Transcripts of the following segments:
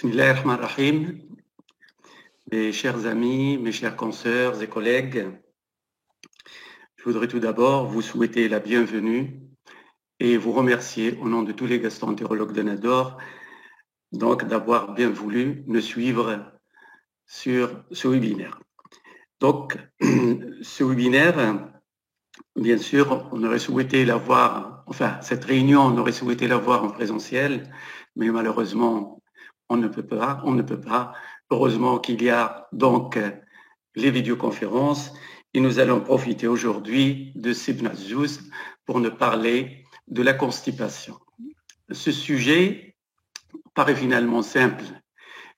Bismillahirrahmanirrahim. Mes chers amis, mes chers consoeurs et collègues, je voudrais tout d'abord vous souhaiter la bienvenue et vous remercier au nom de tous les gastro-entérologues de Nador donc d'avoir bien voulu nous suivre sur ce webinaire. Donc, ce webinaire, bien sûr, on aurait souhaité l'avoir, enfin, cette réunion, on aurait souhaité l'avoir en présentiel, mais malheureusement, on ne peut pas. Heureusement qu'il y a donc les vidéoconférences et nous allons profiter aujourd'hui de Sibn Azzouz pour nous parler de la constipation. Ce sujet paraît finalement simple,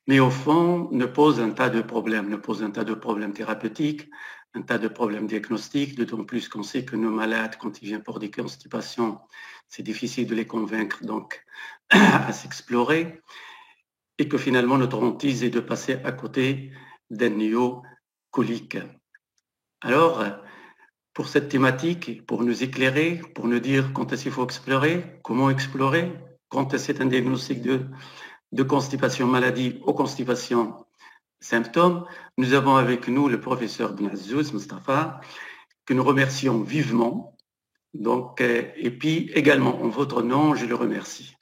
mais au fond ne pose un tas de problèmes thérapeutiques, un tas de problèmes diagnostiques, d'autant plus qu'on sait que nos malades, quand ils viennent pour des constipations, c'est difficile de les convaincre donc à s'explorer, et que finalement notre hantise est de passer à côté d'un néo colique. Alors, pour cette thématique, pour nous éclairer, pour nous dire quand est-ce qu'il faut explorer, comment explorer, quand c'est un diagnostic de constipation maladie ou constipation symptômes, nous avons avec nous le professeur Ibn Azzouz Mustafa, que nous remercions vivement. Donc, et puis également en votre nom, je le remercie.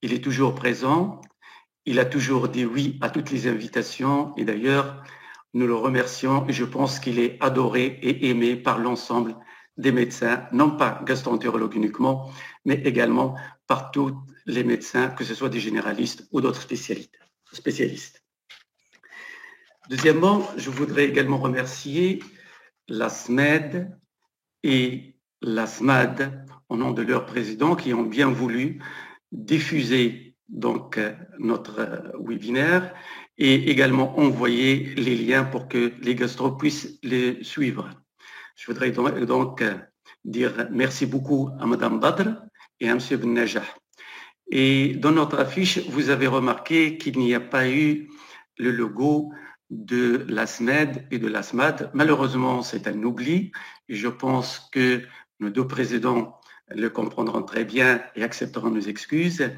Il est toujours présent, il a toujours dit oui à toutes les invitations et d'ailleurs, nous le remercions et je pense qu'il est adoré et aimé par l'ensemble des médecins, non pas gastro-entérologues uniquement, mais également par tous les médecins, que ce soit des généralistes ou d'autres spécialistes. Deuxièmement, je voudrais également remercier la SMED et la SMAD, au nom de leurs présidents, qui ont bien voulu diffuser donc notre webinaire et également envoyer les liens pour que les gastro puissent les suivre. Je voudrais donc dire merci beaucoup à Madame Badr et à Monsieur Ben Najah. Et dans notre affiche, vous avez remarqué qu'il n'y a pas eu le logo de la SMED et de la SMAD. Malheureusement, c'est un oubli. Et je pense que nos deux présidents le comprendront très bien et accepteront nos excuses.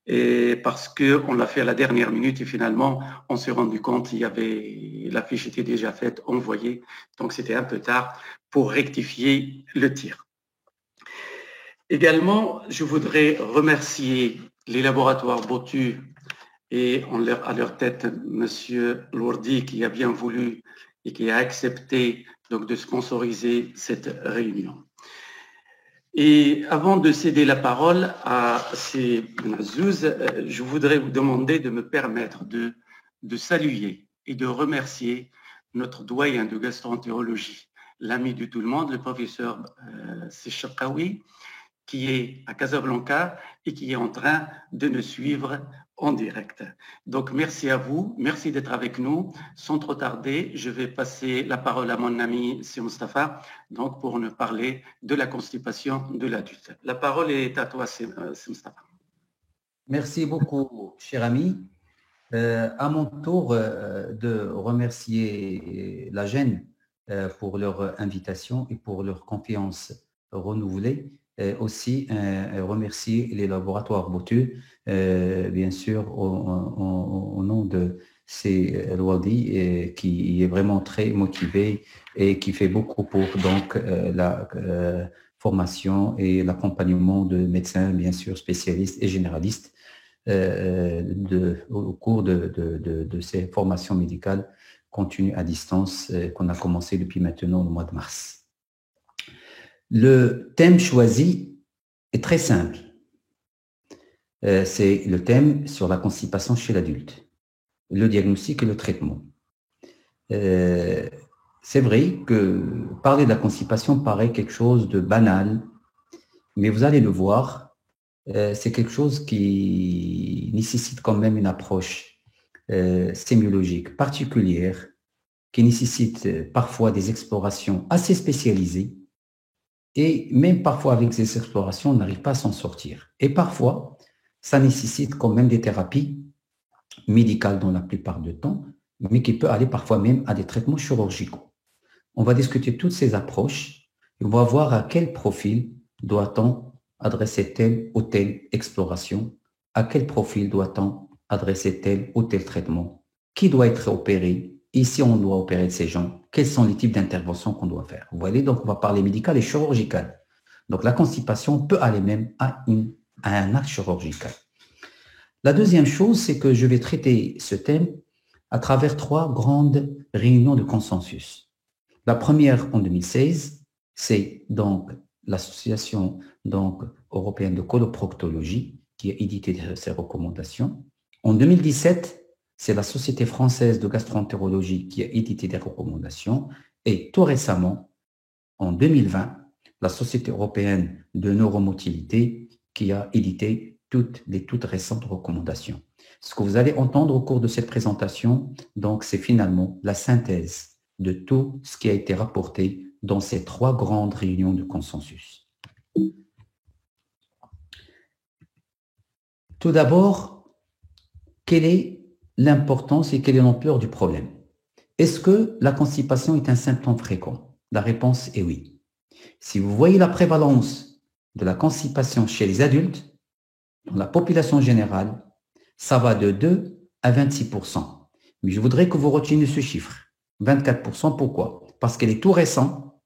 Et parce qu'on l'a fait à la dernière minute et finalement, on s'est rendu compte qu'il y avait, l'affiche était déjà faite, envoyée. Donc, c'était un peu tard pour rectifier le tir. Également, je voudrais remercier les laboratoires Botu et à leur tête, Monsieur Lourdi, qui a bien voulu et qui a accepté donc de sponsoriser cette réunion. Et avant de céder la parole à Sibn Azzouz, je voudrais vous demander de me permettre de saluer et de remercier notre doyen de gastro-entérologie, l'ami de tout le monde, le professeur Sechakawi, qui est à Casablanca et qui est en train de nous suivre en direct. Donc, merci à vous, merci d'être avec nous. Sans trop tarder, je vais passer la parole à mon ami C. Mustafa, donc pour nous parler de la constipation de l'adulte. La parole est à toi, C. Mustafa. Merci beaucoup, cher ami. À mon tour de remercier la GEN pour leur invitation et pour leur confiance renouvelée. Aussi remercier les laboratoires Botu, bien sûr, au nom de Wadi, qui est vraiment très motivé et qui fait beaucoup pour donc la formation et l'accompagnement de médecins, bien sûr, spécialistes et généralistes au cours de ces formations médicales continues à distance qu'on a commencé depuis maintenant le mois de mars. Le thème choisi est très simple. C'est le thème sur la constipation chez l'adulte, le diagnostic et le traitement. C'est vrai que parler de la constipation paraît quelque chose de banal, mais vous allez le voir, c'est quelque chose qui nécessite quand même une approche sémiologique particulière, qui nécessite parfois des explorations assez spécialisées, et même parfois avec ces explorations, on n'arrive pas à s'en sortir. Et parfois, ça nécessite quand même des thérapies médicales dans la plupart du temps, mais qui peut aller parfois même à des traitements chirurgicaux. On va discuter toutes ces approches et on va voir à quel profil doit-on adresser telle ou telle exploration, à quel profil doit-on adresser tel ou tel traitement, qui doit être opéré, et si on doit opérer de ces gens, quels sont les types d'interventions qu'on doit faire. Vous voyez, donc on va parler médical et chirurgical. Donc la constipation peut aller même à un acte chirurgical. La deuxième chose, c'est que je vais traiter ce thème à travers 3 grandes réunions de consensus. La première en 2016, c'est donc l'association européenne de coloproctologie qui a édité ses recommandations. En 2017, c'est la Société française de gastroentérologie qui a édité des recommandations. Et tout récemment, en 2020, la Société européenne de neuromotilité qui a édité toutes récentes recommandations. Ce que vous allez entendre au cours de cette présentation, donc, c'est finalement la synthèse de tout ce qui a été rapporté dans ces 3 grandes réunions de consensus. Tout d'abord, quelle est l'importance et quelle est l'ampleur du problème? Est-ce que la constipation est un symptôme fréquent? La réponse est oui. Si vous voyez la prévalence de la constipation chez les adultes, dans la population générale, ça va de 2 à 26%. Mais je voudrais que vous reteniez ce chiffre. 24%, pourquoi? Parce qu'elle est tout récent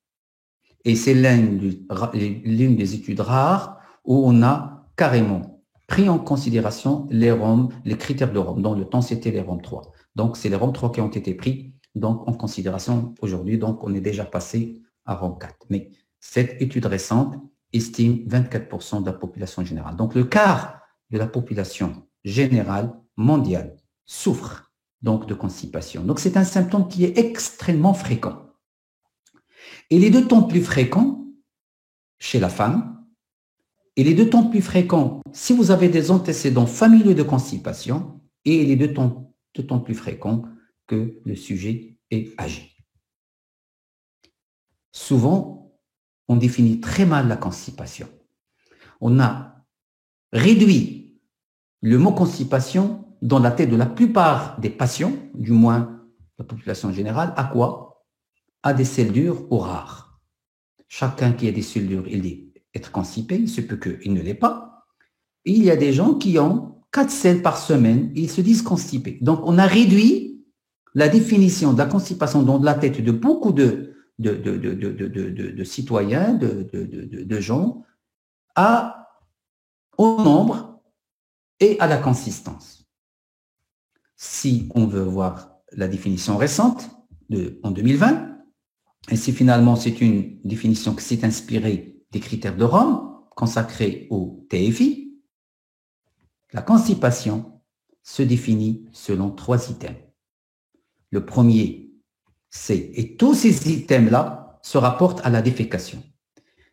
et c'est l'une des études rares où on a carrément pris en considération les critères de Rome. Dans le temps, c'était les Rome 3. Donc, c'est les Rome 3 qui ont été pris donc, en considération aujourd'hui. Donc, on est déjà passé à Rome 4. Mais cette étude récente estime 24% de la population générale. Donc, le quart de la population générale mondiale souffre donc de constipation. Donc, c'est un symptôme qui est extrêmement fréquent. Il est d'autant plus fréquent chez la femme. Il est d'autant plus fréquent si vous avez des antécédents familiaux de constipation et il est d'autant plus fréquent que le sujet est âgé. Souvent, on définit très mal la constipation. On a réduit le mot constipation dans la tête de la plupart des patients, du moins la population générale, à quoi? À des selles dures ou rares. Chacun qui a des selles dures, il dit être constipé, il se peut qu'il ne l'est pas. Et il y a des gens qui ont 4 selles par semaine et ils se disent constipés. Donc, on a réduit la définition de la constipation dans la tête de beaucoup de citoyens, de gens, au nombre et à la consistance. Si on veut voir la définition récente en 2020, et si finalement c'est une définition qui s'est inspirée des critères de Rome consacrés au TFI, la constipation se définit selon 3 items. Le premier, et tous ces items-là se rapportent à la défécation.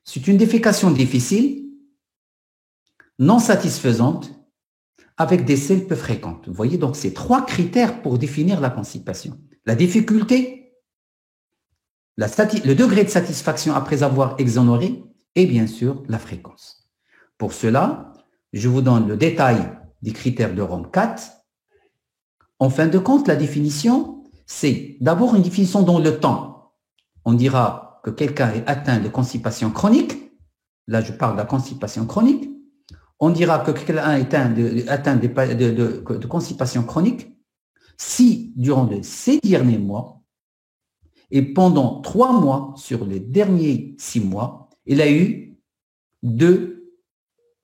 C'est une défécation difficile, non satisfaisante, avec des selles peu fréquentes. Vous voyez, donc c'est 3 critères pour définir la constipation. La difficulté, le degré de satisfaction après avoir exonéré et bien sûr la fréquence. Pour cela, je vous donne le détail des critères de Rome 4. En fin de compte, la définition, c'est d'abord une définition dans le temps. On dira que quelqu'un est atteint de constipation chronique. Là, je parle de la constipation chronique. On dira que quelqu'un est atteint de constipation chronique si, durant ces derniers mois, et pendant 3 mois sur les derniers 6 mois, il a eu 2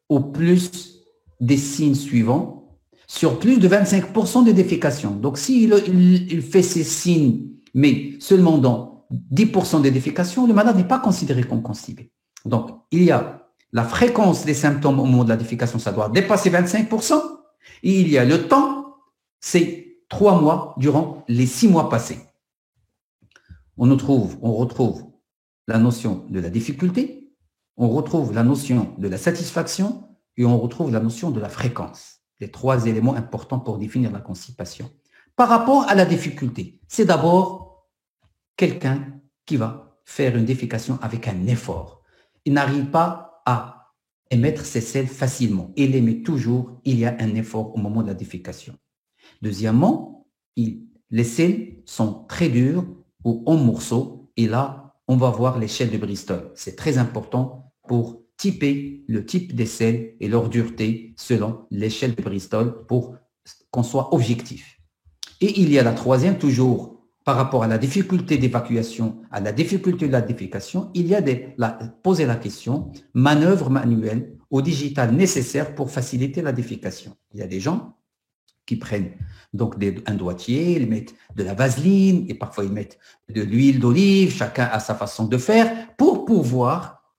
ou plus des signes suivants sur plus de 25% de défécation. Donc, s'il fait ces signes, mais seulement dans 10% de défécation, le malade n'est pas considéré comme constipé. Donc, il y a la fréquence des symptômes au moment de la défécation, ça doit dépasser 25%. Et il y a le temps, c'est 3 mois durant les 6 mois passés. On retrouve la notion de la difficulté, on retrouve la notion de la satisfaction et on retrouve la notion de la fréquence. Les 3 éléments importants pour définir la constipation. Par rapport à la difficulté, c'est d'abord quelqu'un qui va faire une défécation avec un effort. Il n'arrive pas à émettre ses selles facilement. Il émet toujours, il y a un effort au moment de la défécation. Deuxièmement, les selles sont très dures ou en morceaux et là, on va voir l'échelle de Bristol. C'est très important pour typer le type des selles et leur dureté selon l'échelle de Bristol pour qu'on soit objectif. Et il y a la troisième, toujours par rapport à la difficulté d'évacuation, à la difficulté de la défécation, il y a poser la question, manœuvre manuelle ou digitale nécessaire pour faciliter la défécation. Il y a des gens qui prennent donc un doigtier, ils mettent de la vaseline et parfois ils mettent de l'huile d'olive, chacun a sa façon de faire pour pouvoir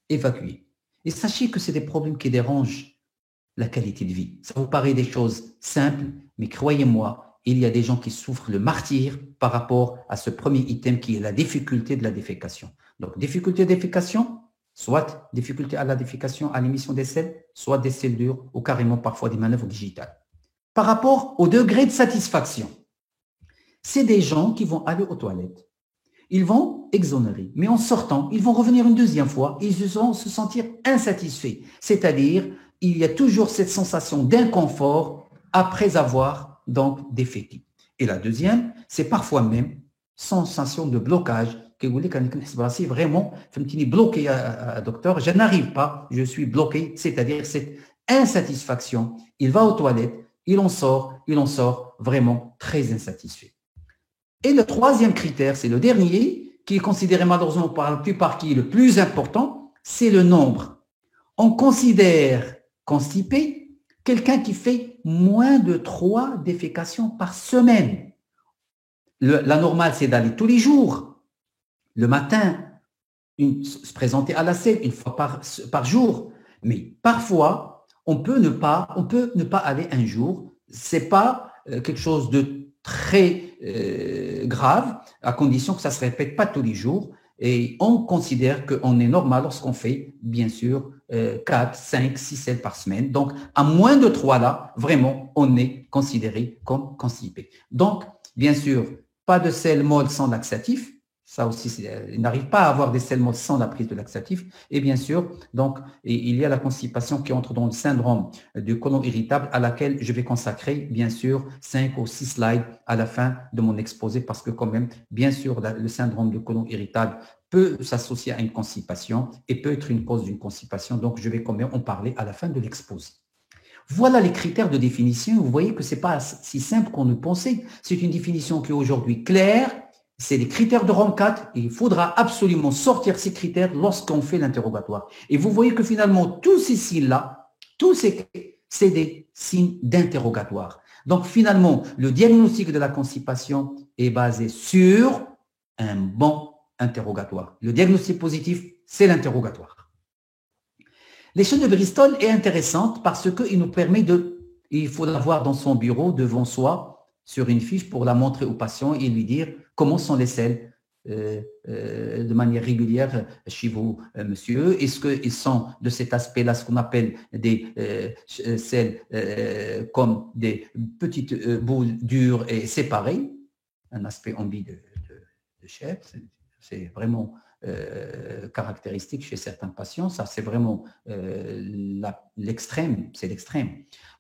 évacuer. Et sachez que c'est des problèmes qui dérangent la qualité de vie. Ça vous paraît des choses simples, mais croyez-moi, il y a des gens qui souffrent le martyre par rapport à ce premier item qui est la difficulté de la défécation. Donc, difficulté de défécation, soit difficulté à la défécation, à l'émission des selles, soit des selles dures ou carrément parfois des manœuvres digitales. Par rapport au degré de satisfaction, c'est des gens qui vont aller aux toilettes. Ils vont exonérer, mais en sortant, ils vont revenir une deuxième fois et ils vont se sentir insatisfaits. C'est-à-dire, il y a toujours cette sensation d'inconfort après avoir donc déféqué. Et la deuxième, c'est parfois même sensation de blocage. Que vous voulez vraiment, bloqué, docteur, je n'arrive pas, je suis bloqué, c'est-à-dire cette insatisfaction. Il va aux toilettes, il en sort vraiment très insatisfait. Et le troisième critère, c'est le dernier, qui est considéré malheureusement par la plupart qui est le plus important, c'est le nombre. On considère constipé quelqu'un qui fait moins de 3 défécations par semaine. La normale, c'est d'aller tous les jours. Le matin, se présenter à la selle une fois par jour. Mais parfois, on peut ne pas aller un jour. C'est pas quelque chose de très grave, à condition que ça se répète pas tous les jours. Et on considère qu'on est normal lorsqu'on fait, bien sûr, 4, 5, 6 selles par semaine. Donc, à moins de 3 là, vraiment, on est considéré comme constipé. Donc, bien sûr, pas de selles molles sans laxatif. Ça aussi, il n'arrive pas à avoir des selles molles sans la prise de laxatif. Et bien sûr, donc, il y a la constipation qui entre dans le syndrome du côlon irritable à laquelle je vais consacrer, bien sûr, 5 ou 6 slides à la fin de mon exposé parce que quand même, bien sûr, le syndrome du côlon irritable peut s'associer à une constipation et peut être une cause d'une constipation. Donc, je vais quand même en parler à la fin de l'exposé. Voilà les critères de définition. Vous voyez que ce n'est pas si simple qu'on le pensait. C'est une définition qui est aujourd'hui claire. C'est les critères de rang 4 et il faudra absolument sortir ces critères lorsqu'on fait l'interrogatoire. Et vous voyez que finalement, tous ces signes-là, c'est des signes d'interrogatoire. Donc finalement, le diagnostic de la constipation est basé sur un bon interrogatoire. Le diagnostic positif, c'est l'interrogatoire. L'échelle de Bristol est intéressante parce qu'il nous permet il faut l'avoir dans son bureau devant soi, sur une fiche pour la montrer au patient et lui dire comment sont les selles de manière régulière chez vous, monsieur. Est-ce qu'ils sont de cet aspect-là, ce qu'on appelle des selles comme des petites boules dures et séparées, un aspect ambi de chair, c'est vraiment caractéristique chez certains patients. Ça, c'est vraiment l'extrême, c'est l'extrême.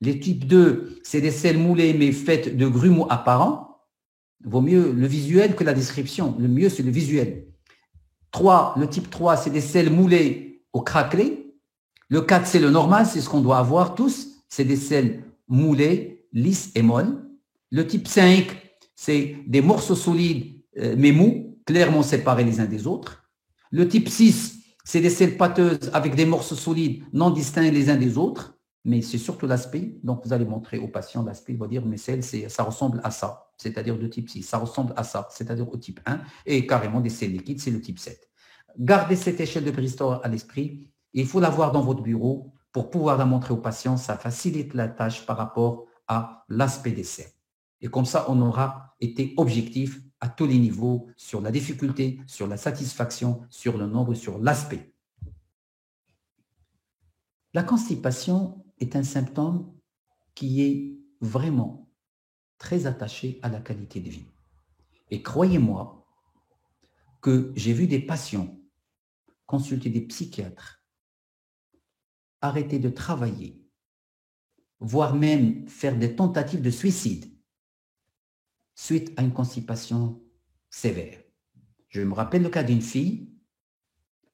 Les types 2, c'est des selles moulées mais faites de grumeaux apparents. Vaut mieux le visuel que la description. Le mieux, c'est le visuel. 3, le type 3, c'est des selles moulées au craquelé. Le 4, c'est le normal, c'est ce qu'on doit avoir tous. C'est des selles moulées, lisses et molles. Le type 5, c'est des morceaux solides mais mous, clairement séparés les uns des autres. Le type 6, c'est des selles pâteuses avec des morceaux solides non distincts les uns des autres, mais c'est surtout l'aspect. Donc, vous allez montrer au patient l'aspect, il va dire, mes selles, ça ressemble à ça, c'est-à-dire de type 6, ça ressemble à ça, c'est-à-dire au type 1, et carrément des selles liquides, c'est le type 7. Gardez cette échelle de Bristol à l'esprit, et il faut l'avoir dans votre bureau pour pouvoir la montrer au patient, ça facilite la tâche par rapport à l'aspect des selles. Et comme ça, on aura été objectif à tous les niveaux sur la difficulté, sur la satisfaction, sur le nombre, sur l'aspect. La constipation est un symptôme qui est vraiment très attaché à la qualité de vie. Et croyez-moi que j'ai vu des patients consulter des psychiatres, arrêter de travailler, voire même faire des tentatives de suicide suite à une constipation sévère. Je me rappelle le cas d'une fille,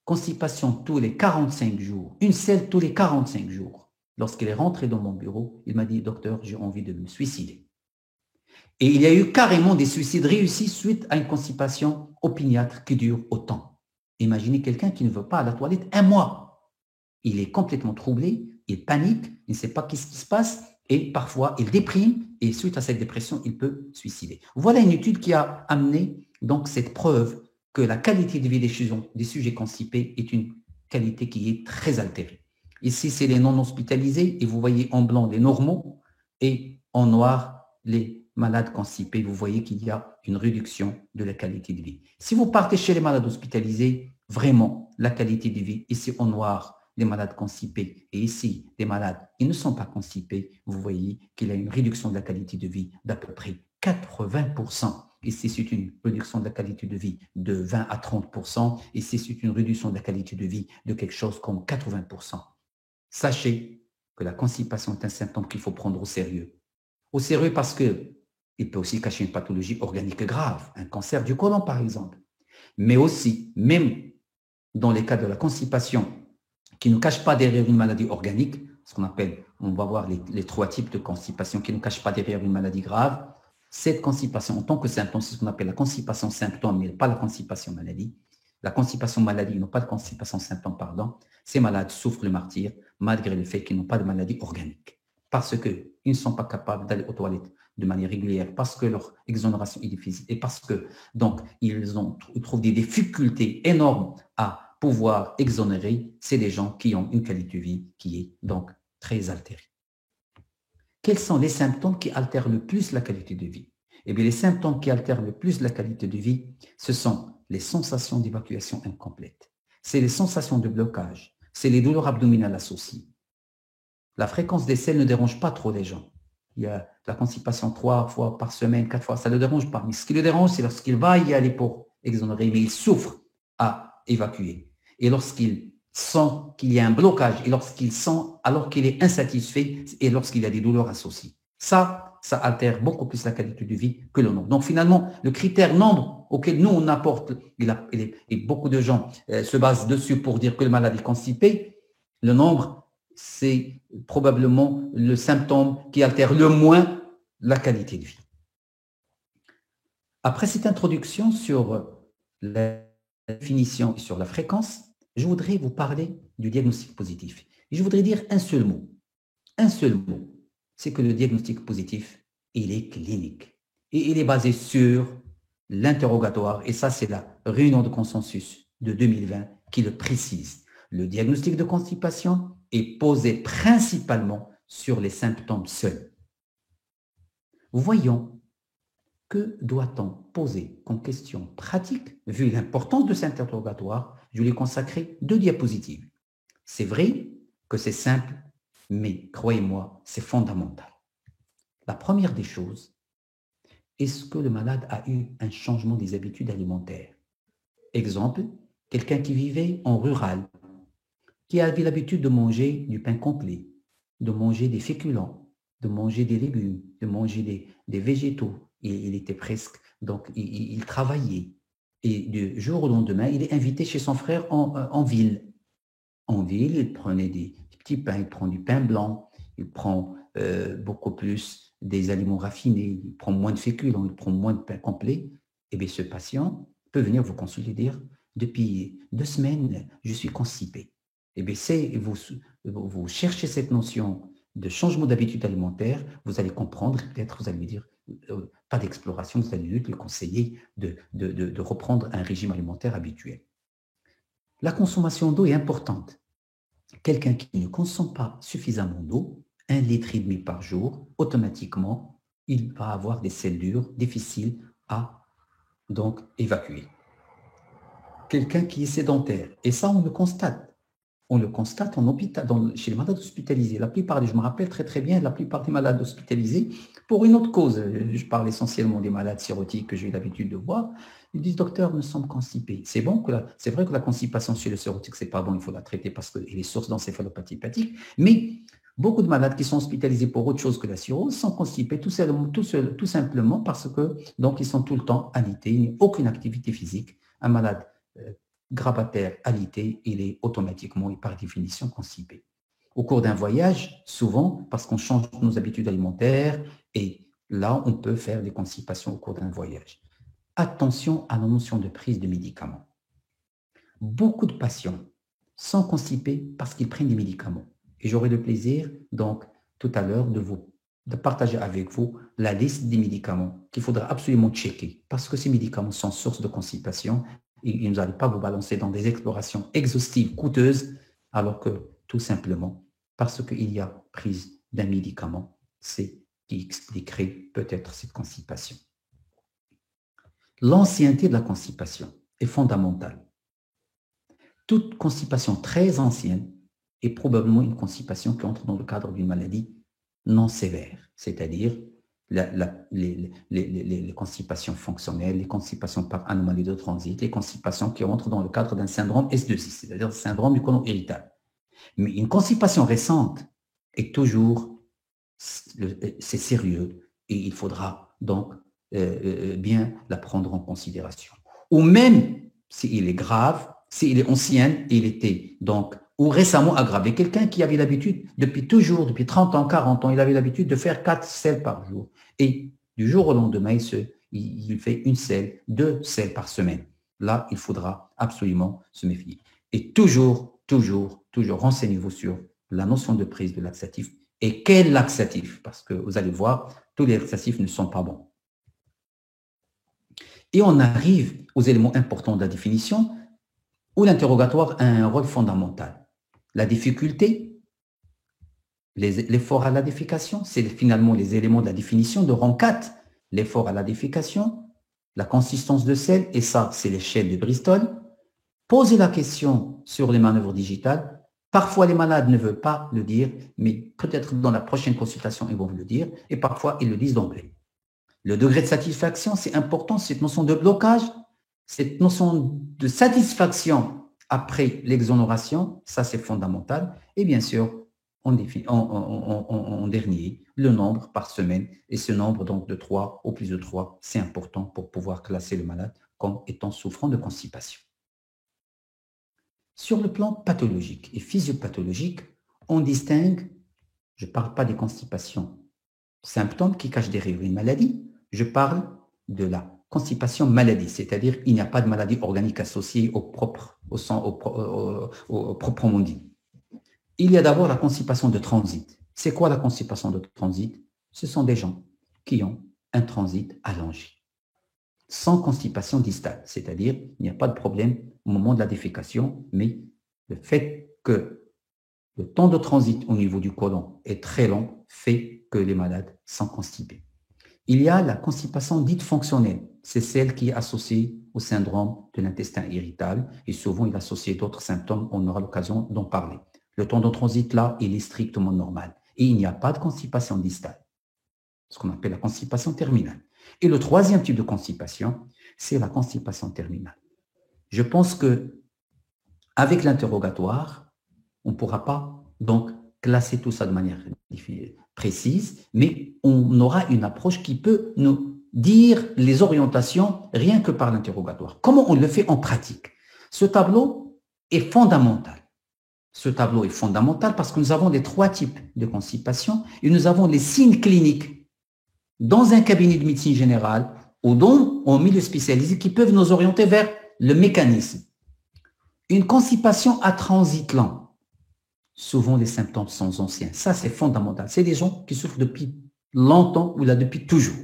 constipation tous les 45 jours, une selle tous les 45 jours. lorsqu'il est rentré dans mon bureau, il m'a dit, docteur, j'ai envie de me suicider. Et il y a eu carrément des suicides réussis suite à une constipation opiniâtre qui dure autant. Imaginez quelqu'un qui ne veut pas à la toilette 1 mois. Il est complètement troublé, il panique, il ne sait pas ce qui se passe et parfois il déprime et suite à cette dépression, il peut suicider. Voilà une étude qui a amené donc cette preuve que la qualité de vie des sujets constipés est une qualité qui est très altérée. Ici, c'est les non hospitalisés et vous voyez en blanc les normaux et en noir les malades constipés. Vous voyez qu'il y a une réduction de la qualité de vie. Si vous partez chez les malades hospitalisés, vraiment, la qualité de vie, ici en noir, les malades constipés, et ici, des malades qui ne sont pas constipés, vous voyez qu'il y a une réduction de la qualité de vie d'à peu près 80%. Ici, c'est une réduction de la qualité de vie de 20 à 30%. Ici, c'est une réduction de la qualité de vie de quelque chose comme 80%. Sachez que la constipation est un symptôme qu'il faut prendre au sérieux. Au sérieux parce qu'il peut aussi cacher une pathologie organique grave, un cancer du côlon par exemple. Mais aussi, même dans les cas de la constipation, qui ne cache pas derrière une maladie organique, ce qu'on appelle, on va voir les 3 types de constipation qui ne cachent pas derrière une maladie grave, cette constipation en tant que symptôme, c'est ce qu'on appelle la constipation symptôme, mais pas la constipation maladie. La constipation maladie, non pas de constipation symptôme, pardon. Ces malades souffrent le martyre malgré le fait qu'ils n'ont pas de maladie organique. Parce qu'ils ne sont pas capables d'aller aux toilettes de manière régulière, parce que leur exonération est difficile et parce que donc ils trouvent des difficultés énormes à pouvoir exonérer, c'est des gens qui ont une qualité de vie qui est donc très altérée. Quels sont les symptômes qui altèrent le plus la qualité de vie? Eh bien, les symptômes qui altèrent le plus la qualité de vie, ce sont les sensations d'évacuation incomplète. C'est les sensations de blocage. C'est les douleurs abdominales associées. La fréquence des selles ne dérange pas trop les gens. Il y a la constipation 3 fois par semaine, 4 fois, ça ne le dérange pas. Mais ce qui le dérange, c'est lorsqu'il va y aller pour exonérer, mais il souffre à évacuer. Et lorsqu'il sent qu'il y a un blocage, et lorsqu'il sent, alors qu'il est insatisfait, et lorsqu'il y a des douleurs associées. Ça altère beaucoup plus la qualité de vie que le nombre. Donc finalement, le critère nombre auquel nous on apporte, et beaucoup de gens se basent dessus pour dire que le malade est constipé, le nombre, c'est probablement le symptôme qui altère le moins la qualité de vie. Après cette introduction sur la définition et sur la fréquence, je voudrais vous parler du diagnostic positif. Et je voudrais dire un seul mot. Un seul mot. C'est que le diagnostic positif, il est clinique. Et il est basé sur l'interrogatoire. Et ça, c'est la réunion de consensus de 2020 qui le précise. Le diagnostic de constipation est posé principalement sur les symptômes seuls. Voyons, que doit-on poser comme question pratique, vu l'importance de cet interrogatoire? Je lui ai consacré 2 diapositives. C'est vrai que c'est simple, mais croyez-moi, c'est fondamental. La première des choses, est-ce que le malade a eu un changement des habitudes alimentaires? Exemple, quelqu'un qui vivait en rural, qui avait l'habitude de manger du pain complet, de manger des féculents, de manger des légumes, de manger des végétaux. Il était presque, donc il travaillait. Et du jour au lendemain, il est invité chez son frère en ville. En ville, il prenait des petits pains, il prend du pain blanc, il prend beaucoup plus des aliments raffinés, il prend moins de féculents, il prend moins de pain complet. Et bien, ce patient peut venir vous consulter et dire, depuis 2 semaines, je suis constipé. Eh bien, vous cherchez cette notion de changement d'habitude alimentaire, vous allez comprendre, peut-être vous allez lui dire, pas d'exploration, vous allez lui conseiller de reprendre un régime alimentaire habituel. La consommation d'eau est importante. Quelqu'un qui ne consomme pas suffisamment d'eau, 1,5 litre par jour, automatiquement, il va avoir des selles dures difficiles à donc évacuer. Quelqu'un qui est sédentaire, et ça on le constate. On le constate en hôpital, chez les malades hospitalisés. Je me rappelle très très bien, la plupart des malades hospitalisés, pour une autre cause, je parle essentiellement des malades cirrhotiques que j'ai eu l'habitude de voir, ils disent, docteur, nous sommes constipés. C'est vrai que la constipation chez le cirrhotique, c'est pas bon, il faut la traiter parce qu'elle est source d'encéphalopathie hépatique, mais beaucoup de malades qui sont hospitalisés pour autre chose que la cirrhose sont constipés tout simplement parce que donc ils sont tout le temps alités, il n'y a aucune activité physique. Un malade grabataire alité, il est automatiquement et par définition constipé. Au cours d'un voyage, souvent, parce qu'on change nos habitudes alimentaires, et là, on peut faire des constipations au cours d'un voyage. Attention à la notion de prise de médicaments. Beaucoup de patients sont constipés parce qu'ils prennent des médicaments. Et j'aurai le plaisir, donc, tout à l'heure, de partager avec vous la liste des médicaments qu'il faudra absolument checker, parce que ces médicaments sont source de constipation et vous n'allez pas vous balancer dans des explorations exhaustives, coûteuses, alors que, tout simplement, parce qu'il y a prise d'un médicament, c'est qui expliquerait peut-être cette constipation. L'ancienneté de la constipation est fondamentale. Toute constipation très ancienne est probablement une constipation qui entre dans le cadre d'une maladie non sévère, c'est-à-dire les constipations fonctionnelles, les constipations par anomalie de transit, les constipations qui entrent dans le cadre d'un syndrome S2I, c'est-à-dire le syndrome du côlon irritable. Mais une constipation récente est toujours, c'est sérieux et il faudra donc bien la prendre en considération. Ou même s'il est grave, s'il est ancien, il était donc ou récemment aggravé. Quelqu'un qui avait l'habitude, depuis toujours, depuis 30 ans, 40 ans, il avait l'habitude de faire 4 selles par jour. Et du jour au lendemain, il fait une selle, 2 selles par semaine. Là, il faudra absolument se méfier. Et toujours, renseignez-vous sur la notion de prise de laxatif. Et quel laxatif? Parce que vous allez voir, tous les laxatifs ne sont pas bons. Et on arrive aux éléments importants de la définition, où l'interrogatoire a un rôle fondamental. La difficulté, l'effort à la défécation, c'est finalement les éléments de la définition de rang 4. L'effort à la défécation, la consistance de sel, et ça, c'est l'échelle de Bristol. Posez la question sur les manœuvres digitales. Parfois, les malades ne veulent pas le dire, mais peut-être dans la prochaine consultation, ils vont le dire, et parfois, ils le disent d'emblée. Le degré de satisfaction, c'est important, cette notion de blocage, cette notion de satisfaction après l'exonération, ça c'est fondamental. Et bien sûr, en dernier, le nombre par semaine. Et ce nombre donc de 3 ou plus de 3, c'est important pour pouvoir classer le malade comme étant souffrant de constipation. Sur le plan pathologique et physiopathologique, on distingue, je ne parle pas des constipations, symptômes qui cachent derrière une maladie, je parle de la constipation maladie, c'est-à-dire qu'il n'y a pas de maladie organique associée au proprement dit. Il y a d'abord la constipation de transit. C'est quoi la constipation de transit? Ce sont des gens qui ont un transit allongé, sans constipation distale, c'est-à-dire il n'y a pas de problème au moment de la défécation, mais le fait que le temps de transit au niveau du côlon est très long fait que les malades sont constipés. Il y a la constipation dite fonctionnelle. C'est celle qui est associée au syndrome de l'intestin irritable et souvent il est associé d'autres symptômes, on aura l'occasion d'en parler. Le temps de transit là, il est strictement normal et il n'y a pas de constipation distale, ce qu'on appelle la constipation terminale. Et le troisième type de constipation, c'est la constipation terminale. Je pense que avec l'interrogatoire, on ne pourra pas donc classer tout ça de manière précise, mais on aura une approche qui peut nous dire les orientations rien que par l'interrogatoire. Comment on le fait en pratique? Ce tableau est fondamental. Ce tableau est fondamental parce que nous avons les 3 types de constipation et nous avons les signes cliniques dans un cabinet de médecine générale ou en milieu spécialisé qui peuvent nous orienter vers le mécanisme. Une constipation à transit lent, souvent les symptômes sont anciens. Ça, c'est fondamental. C'est des gens qui souffrent depuis longtemps ou là depuis toujours.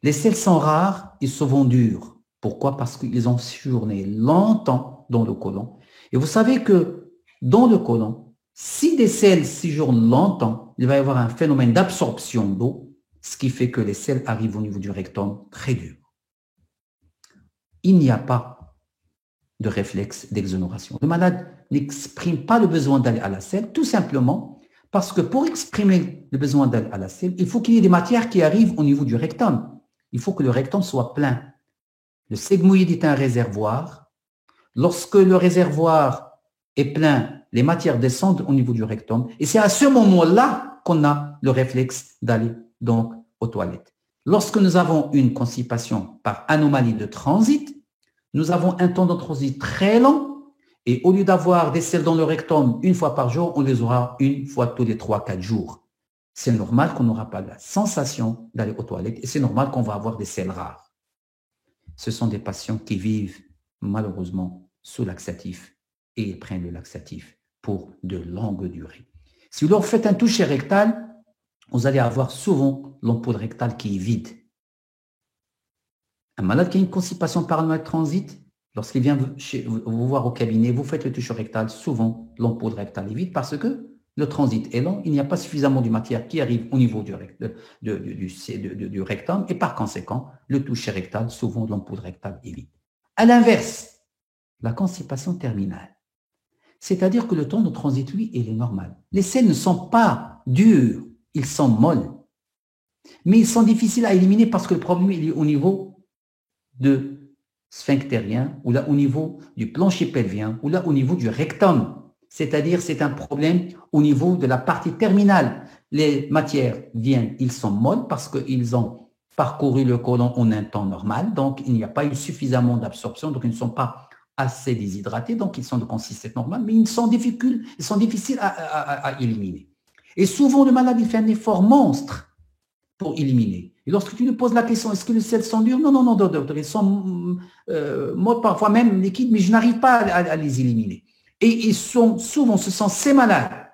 Les selles sont rares et souvent dures. Pourquoi? Parce qu'ils ont séjourné longtemps dans le côlon. Et vous savez que dans le côlon, si des selles séjournent longtemps, il va y avoir un phénomène d'absorption d'eau, ce qui fait que les selles arrivent au niveau du rectum très dur. Il n'y a pas de réflexe d'exonération. Le malade n'exprime pas le besoin d'aller à la selle, tout simplement parce que pour exprimer le besoin d'aller à la selle, il faut qu'il y ait des matières qui arrivent au niveau du rectum. Il faut que le rectum soit plein. Le sigmoïde est un réservoir. Lorsque le réservoir est plein, les matières descendent au niveau du rectum et c'est à ce moment-là qu'on a le réflexe d'aller donc aux toilettes. Lorsque nous avons une constipation par anomalie de transit, nous avons un temps de transit très long Et au lieu d'avoir des selles dans le rectum une fois par jour, on les aura une fois tous les 3-4 jours. C'est normal qu'on n'aura pas la sensation d'aller aux toilettes et c'est normal qu'on va avoir des selles rares. Ce sont des patients qui vivent malheureusement sous laxatif et ils prennent le laxatif pour de longues durées. Si vous leur faites un toucher rectal, vous allez avoir souvent l'ampoule rectale qui est vide. Un malade qui a une constipation par le transit, lorsqu'il vient vous voir au cabinet, vous faites le toucher rectal, souvent l'ampoule rectale est vide parce que le transit est long, il n'y a pas suffisamment de matière qui arrive au niveau du rectum et par conséquent, le toucher rectal, souvent l'ampoule rectale est vide. À l'inverse, la constipation terminale, c'est-à-dire que le temps de transit, lui, il est normal. Les selles ne sont pas dures, ils sont molles, mais ils sont difficiles à éliminer parce que le problème il est au niveau de sphinctérien ou là au niveau du plancher pelvien ou là au niveau du rectum. C'est-à-dire c'est un problème au niveau de la partie terminale. Les matières viennent, ils sont molles parce qu'ils ont parcouru le côlon en un temps normal, donc il n'y a pas eu suffisamment d'absorption, donc ils ne sont pas assez déshydratés, donc ils sont de consistance normale, mais ils sont difficiles à éliminer. Et souvent, le malade, il fait un effort monstre pour éliminer. Et lorsque tu lui poses la question, est-ce que les selles sont dures? Non, docteur, ils sont molles, parfois même liquides, mais je n'arrive pas à les éliminer. Et souvent, ce sont ces malades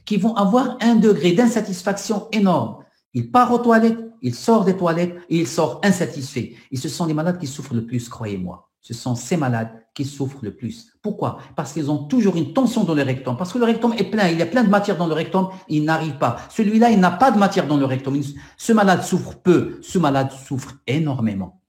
qui vont avoir un degré d'insatisfaction énorme. Il part aux toilettes, il sort des toilettes et il sort insatisfait. Et ce sont les malades qui souffrent le plus, croyez-moi. Ce sont ces malades qui souffrent le plus. Pourquoi? Parce qu'ils ont toujours une tension dans le rectum. Parce que le rectum est plein, il y a plein de matière dans le rectum, il n'arrive pas. Celui-là, il n'a pas de matière dans le rectum. Ce malade souffre peu, ce malade souffre énormément.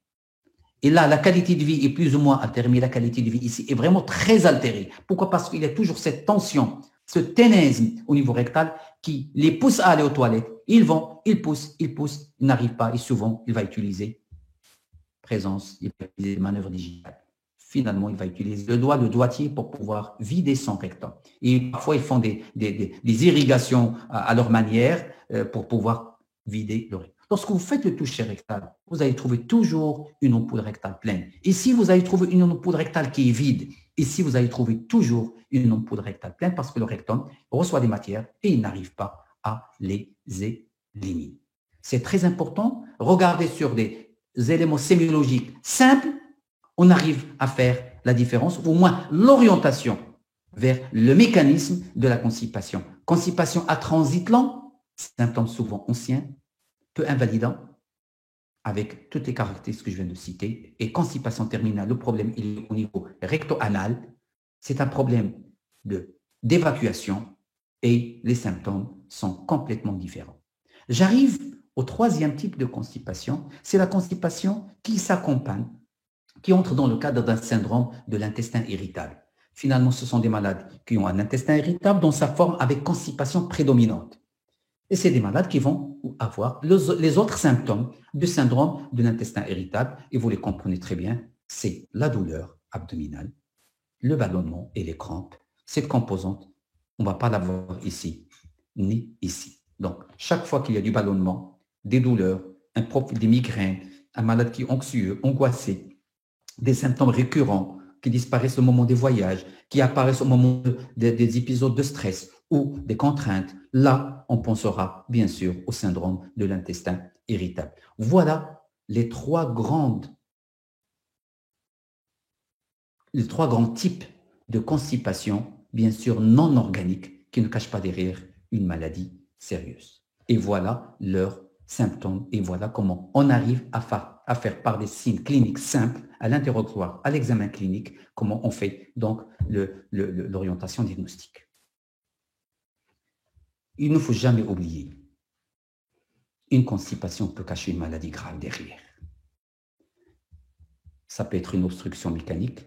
Et là, la qualité de vie est plus ou moins altérée, la qualité de vie ici est vraiment très altérée. Pourquoi? Parce qu'il y a toujours cette tension, ce ténèsme au niveau rectal qui les pousse à aller aux toilettes. Ils vont, ils poussent, ils n'arrivent pas et souvent, il va utiliser présence, il va utiliser des manœuvres digitales. Finalement, il va utiliser le doigtier pour pouvoir vider son rectum. Et parfois, ils font des irrigations à leur manière pour pouvoir vider le rectum. Lorsque vous faites le toucher rectal, vous allez trouver toujours une ampoule rectale pleine. Ici, vous allez trouver une ampoule rectale qui est vide. Ici, vous allez trouver toujours une ampoule rectale pleine parce que le rectum reçoit des matières et il n'arrive pas à les éliminer. C'est très important. Regardez sur des éléments sémiologiques simples, on arrive à faire la différence, ou au moins l'orientation vers le mécanisme de la constipation. Constipation à transit lent, symptômes souvent anciens, peu invalidant, avec toutes les caractéristiques que je viens de citer, et constipation terminale, le problème il est au niveau recto-anal, c'est un problème d'évacuation et les symptômes sont complètement différents. J'arrive au troisième type de constipation, c'est la constipation qui s'accompagne, qui entre dans le cadre d'un syndrome de l'intestin irritable. Finalement, ce sont des malades qui ont un intestin irritable dans sa forme avec constipation prédominante. Et c'est des malades qui vont avoir les autres symptômes du syndrome de l'intestin irritable, et vous les comprenez très bien, c'est la douleur abdominale, le ballonnement et les crampes. Cette composante, on ne va pas l'avoir ici, ni ici. Donc, chaque fois qu'il y a du ballonnement, des douleurs, des migraines, un malade qui est anxieux, angoissé, des symptômes récurrents qui disparaissent au moment des voyages, qui apparaissent au moment des épisodes de stress ou des contraintes, là, on pensera bien sûr au syndrome de l'intestin irritable. Voilà les trois grands types de constipation, bien sûr non organiques, qui ne cachent pas derrière une maladie sérieuse. Et voilà leurs symptômes et voilà comment on arrive à faire par des signes cliniques simples à l'interrogatoire, à l'examen clinique, comment on fait donc l'orientation diagnostique. Il ne faut jamais oublier, une constipation peut cacher une maladie grave derrière. Ça peut être une obstruction mécanique.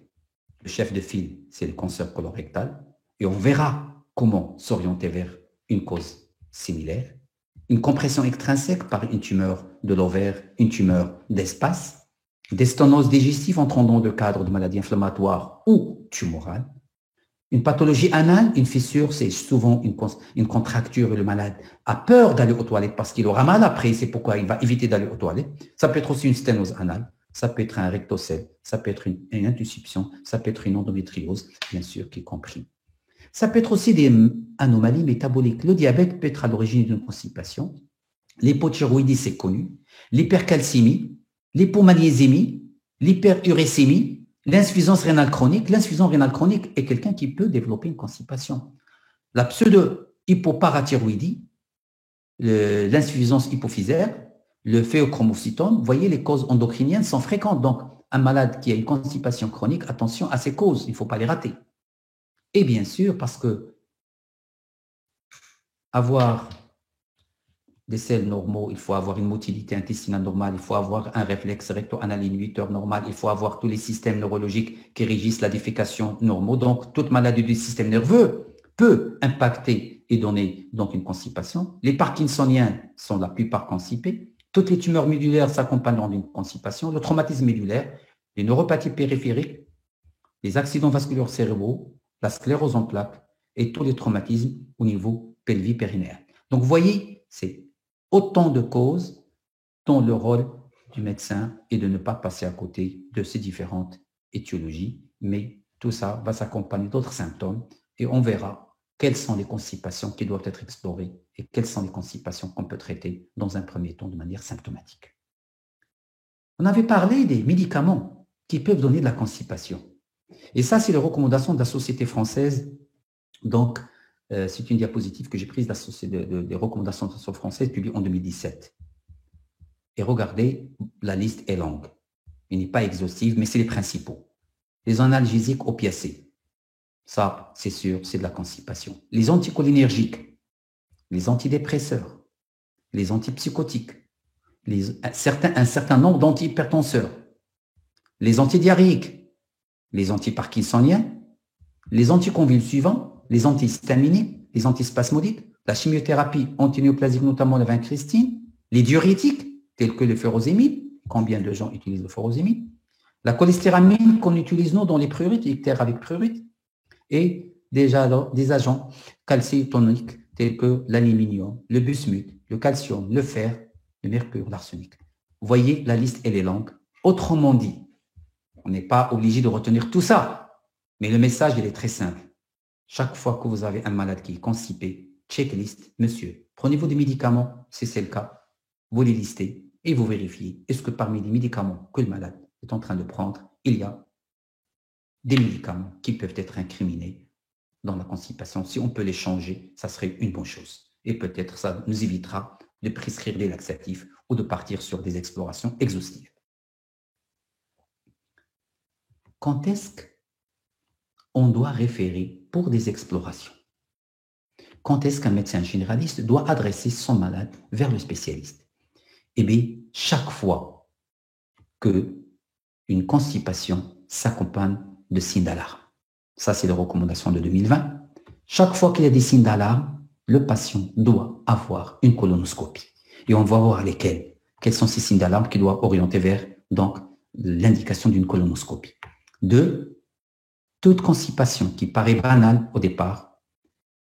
Le chef de file, c'est le cancer colorectal. Et on verra comment s'orienter vers une cause similaire. Une compression extrinsèque par une tumeur de l'ovaire, une tumeur d'espace. Des stenoses digestives entrant dans le cadre de maladies inflammatoires ou tumorales. Une pathologie anale, une fissure, c'est souvent une contracture et le malade a peur d'aller aux toilettes parce qu'il aura mal après, c'est pourquoi il va éviter d'aller aux toilettes. Ça peut être aussi une sténose anale. ça peut être un rectocèle, ça peut être une intussusception, ça peut être une endométriose, bien sûr, qui est compris. Ça peut être aussi des anomalies métaboliques. Le diabète peut être à l'origine d'une constipation. L'hypothyroïdie, c'est connu. L'hypercalcémie, l'hypomagnésémie, l'hyperurécémie, l'insuffisance rénale chronique. L'insuffisance rénale chronique est quelqu'un qui peut développer une constipation. La pseudo-hypoparathyroïdie, l'insuffisance hypophysaire, le phéochromocytome, vous voyez, les causes endocriniennes sont fréquentes. Donc, un malade qui a une constipation chronique, attention à ces causes, il ne faut pas les rater. Et bien sûr, parce que avoir des selles normaux, il faut avoir une motilité intestinale normale, il faut avoir un réflexe recto-anal inhibiteur normal, il faut avoir tous les systèmes neurologiques qui régissent la défécation normaux. Donc, toute maladie du système nerveux peut impacter et donner donc une constipation. Les parkinsoniens sont la plupart constipés. Toutes les tumeurs médulaires s'accompagnent d'une constipation. Le traumatisme médulaire, les neuropathies périphériques, les accidents vasculaires cérébraux, la sclérose en plaques et tous les traumatismes au niveau pelvipérinéal. Donc, vous voyez, c'est autant de causes dont le rôle du médecin est de ne pas passer à côté de ces différentes étiologies, mais tout ça va s'accompagner d'autres symptômes et on verra quelles sont les constipations qui doivent être explorées et quelles sont les constipations qu'on peut traiter dans un premier temps de manière symptomatique. On avait parlé des médicaments qui peuvent donner de la constipation. Et ça, c'est les recommandations de la Société française. Donc, c'est une diapositive que j'ai prise des recommandations de la Société française publiée en 2017. Et regardez, la liste est longue. Elle n'est pas exhaustive, mais c'est les principaux. Les analgésiques opiacés. Ça, c'est sûr, c'est de la constipation. Les anticholinergiques, les antidépresseurs, les antipsychotiques, un certain nombre d'antihypertenseurs, les antidiarrhéiques, les antiparkinsoniens, les anticonvulsivants, les antihistaminiques, les antispasmodiques, la chimiothérapie antinéoplasique, notamment la vincristine, les diurétiques, tels que le furosémide, combien de gens utilisent le furosémide, la cholestéramine qu'on utilise nous dans les prurites, ictère avec prurite, et déjà des agents calcitoniques tels que l'aluminium, le bismuth, le calcium, le fer, le mercure, l'arsenic. Vous voyez, la liste, elle est longue. Autrement dit, on n'est pas obligé de retenir tout ça, mais le message, il est très simple. Chaque fois que vous avez un malade qui est constipé, checklist, monsieur, prenez-vous des médicaments, si c'est le cas, vous les listez et vous vérifiez, est-ce que parmi les médicaments que le malade est en train de prendre, il y a des médicaments qui peuvent être incriminés dans la constipation. Si on peut les changer, ça serait une bonne chose. Et peut-être ça nous évitera de prescrire des laxatifs ou de partir sur des explorations exhaustives. Quand est-ce qu'on doit référer pour des explorations? Quand est-ce qu'un médecin généraliste doit adresser son malade vers le spécialiste? Eh bien, chaque fois qu'une constipation s'accompagne de signes d'alarme. Ça, c'est les recommandations de 2020. Chaque fois qu'il y a des signes d'alarme, le patient doit avoir une colonoscopie. Et on va voir lesquels. Quels sont ces signes d'alarme qui doivent orienter vers donc l'indication d'une colonoscopie. 2. Toute constipation qui paraît banale au départ,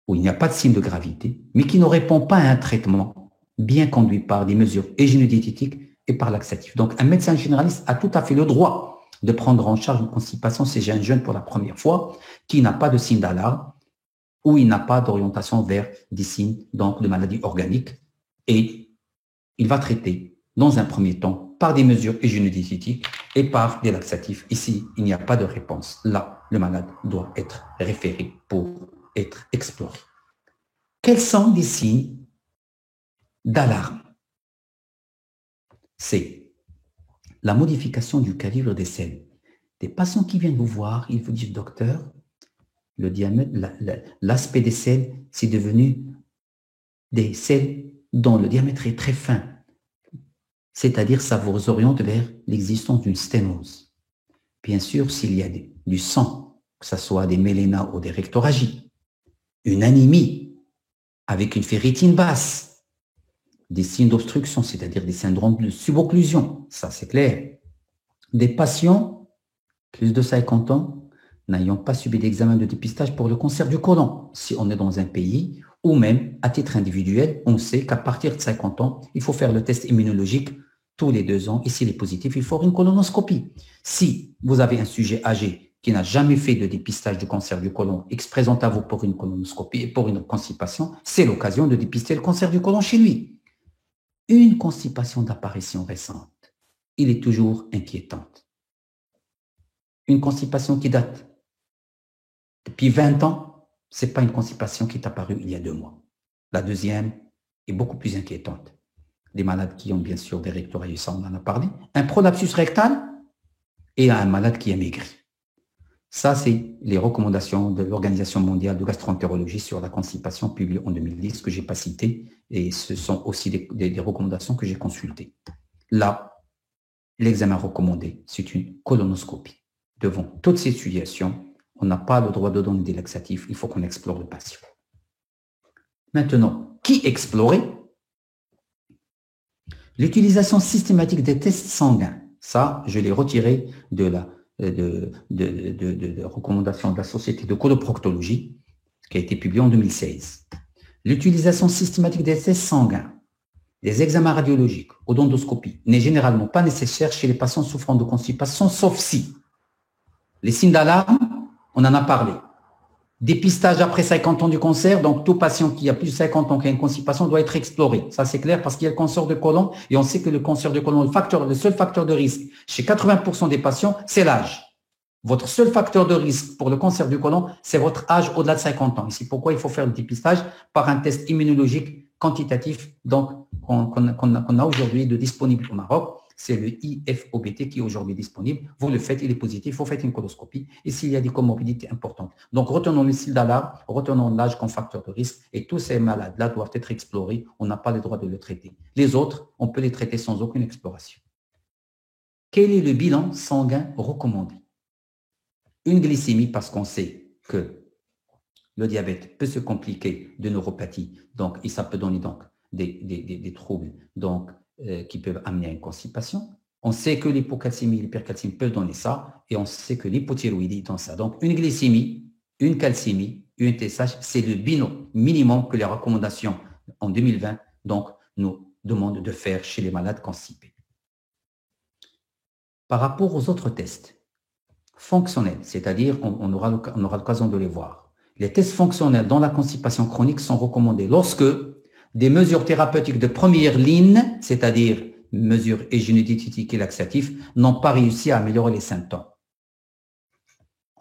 où il n'y a pas de signe de gravité, mais qui ne répond pas à un traitement bien conduit par des mesures hygiéno-diététiques et par laxatifs. Donc, un médecin généraliste a tout à fait le droit de prendre en charge une constipation chez un jeune pour la première fois, qui n'a pas de signe d'alarme, ou il n'a pas d'orientation vers des signes donc, de maladies organiques, et il va traiter dans un premier temps par des mesures hygiéno-diététiques et par des laxatifs. Ici, il n'y a pas de réponse. Là, le malade doit être référé pour être exploré. Quels sont les signes d'alarme? C'est la modification du calibre des selles. Des patients qui viennent vous voir, ils vous disent, docteur, le diamètre, l'aspect des selles, c'est devenu des selles dont le diamètre est très fin. C'est-à-dire, ça vous oriente vers l'existence d'une sténose. Bien sûr, s'il y a du sang, que ce soit des mélénas ou des rectorragies, une anémie avec une ferritine basse, des signes d'obstruction, c'est-à-dire des syndromes de subocclusion, ça c'est clair. Des patients, plus de 50 ans, n'ayant pas subi d'examen de dépistage pour le cancer du côlon. Si on est dans un pays, ou même à titre individuel, on sait qu'à partir de 50 ans, il faut faire le test immunologique tous les 2 ans. Et s'il est positif, il faut une colonoscopie. Si vous avez un sujet âgé qui n'a jamais fait de dépistage du cancer du côlon et qui se présente à vous pour une colonoscopie et pour une constipation, c'est l'occasion de dépister le cancer du côlon chez lui. Une constipation d'apparition récente, il est toujours inquiétante. Une constipation qui date depuis 20 ans, ce n'est pas une constipation qui est apparue il y a 2 mois. La deuxième est beaucoup plus inquiétante. Des malades qui ont bien sûr des rectoriés, ça on en a parlé, un prolapsus rectal et un malade qui est maigri. Ça, c'est les recommandations de l'Organisation mondiale de gastroentérologie sur la constipation publiée en 2010 que je n'ai pas citées, et ce sont aussi des recommandations que j'ai consultées. Là, l'examen recommandé, c'est une colonoscopie. Devant toutes ces situations, on n'a pas le droit de donner des laxatifs, il faut qu'on explore le patient. Maintenant, qui explorer? L'utilisation systématique des tests sanguins. Ça, je l'ai retiré de la recommandation de la Société de coloproctologie, qui a été publiée en 2016. L'utilisation systématique des tests sanguins, des examens radiologiques, odontoscopie, n'est généralement pas nécessaire chez les patients souffrant de constipation, sauf si les signes d'alarme, on en a parlé. Dépistage après 50 ans du cancer, donc tout patient qui a plus de 50 ans qui a une constipation doit être exploré. Ça, c'est clair parce qu'il y a le cancer de côlon et on sait que le cancer de côlon, le seul facteur de risque chez 80% des patients, c'est l'âge. Votre seul facteur de risque pour le cancer du côlon, c'est votre âge au-delà de 50 ans. Et c'est pourquoi il faut faire le dépistage par un test immunologique quantitatif donc qu'on a aujourd'hui de disponible au Maroc. C'est le IFOBT qui est aujourd'hui disponible. Vous le faites, il est positif, vous faites une coloscopie. Et s'il y a des comorbidités importantes. Donc, retenons le style d'alarme, retenons l'âge comme facteur de risque. Et tous ces malades-là doivent être explorés. On n'a pas le droit de le traiter. Les autres, on peut les traiter sans aucune exploration. Quel est le bilan sanguin recommandé? Une glycémie, parce qu'on sait que le diabète peut se compliquer de neuropathie. Donc, et ça peut donner donc des troubles donc, qui peuvent amener à une constipation. On sait que l'hypocalcémie et l'hypercalcémie peuvent donner ça, et on sait que l'hypothyroïdie donne ça. Donc, une glycémie, une calcémie, une TSH, c'est le bilan minimum que les recommandations en 2020 donc, nous demandent de faire chez les malades constipés. Par rapport aux autres tests fonctionnels, c'est-à-dire on aura l'occasion de les voir. Les tests fonctionnels dans la constipation chronique sont recommandés lorsque des mesures thérapeutiques de première ligne, c'est-à-dire mesures hygiéno-diététiques et laxatifs, n'ont pas réussi à améliorer les symptômes.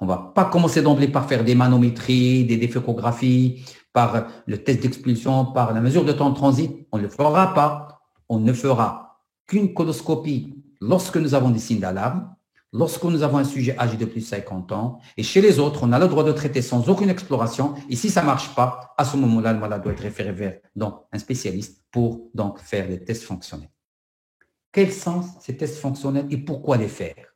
On ne va pas commencer d'emblée par faire des manométries, des défécographies, par le test d'expulsion, par la mesure de temps de transit. On ne le fera pas. On ne fera qu'une coloscopie lorsque nous avons des signes d'alarme, lorsque nous avons un sujet âgé de plus de 50 ans, et chez les autres, on a le droit de traiter sans aucune exploration, et si ça ne marche pas, à ce moment-là, le malade doit être référé vers donc, un spécialiste pour donc, faire les tests fonctionnels. Quels sont ces tests fonctionnels et pourquoi les faire?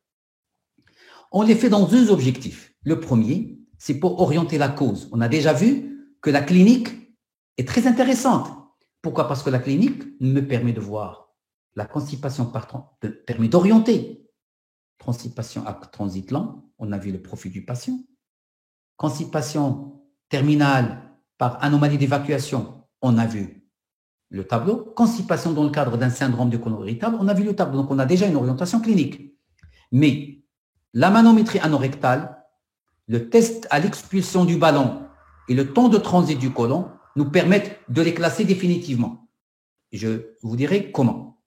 On les fait dans 2 objectifs. Le premier, c'est pour orienter la cause. On a déjà vu que la clinique est très intéressante. Pourquoi? Parce que la clinique me permet de voir la constipation permet d'orienter. Constipation à transit lent, on a vu le profil du patient. Constipation terminale par anomalie d'évacuation, on a vu le tableau. Constipation dans le cadre d'un syndrome de côlon irritable, on a vu le tableau. Donc, on a déjà une orientation clinique. Mais la manométrie anorectale, le test à l'expulsion du ballon et le temps de transit du côlon nous permettent de les classer définitivement. Je vous dirai comment.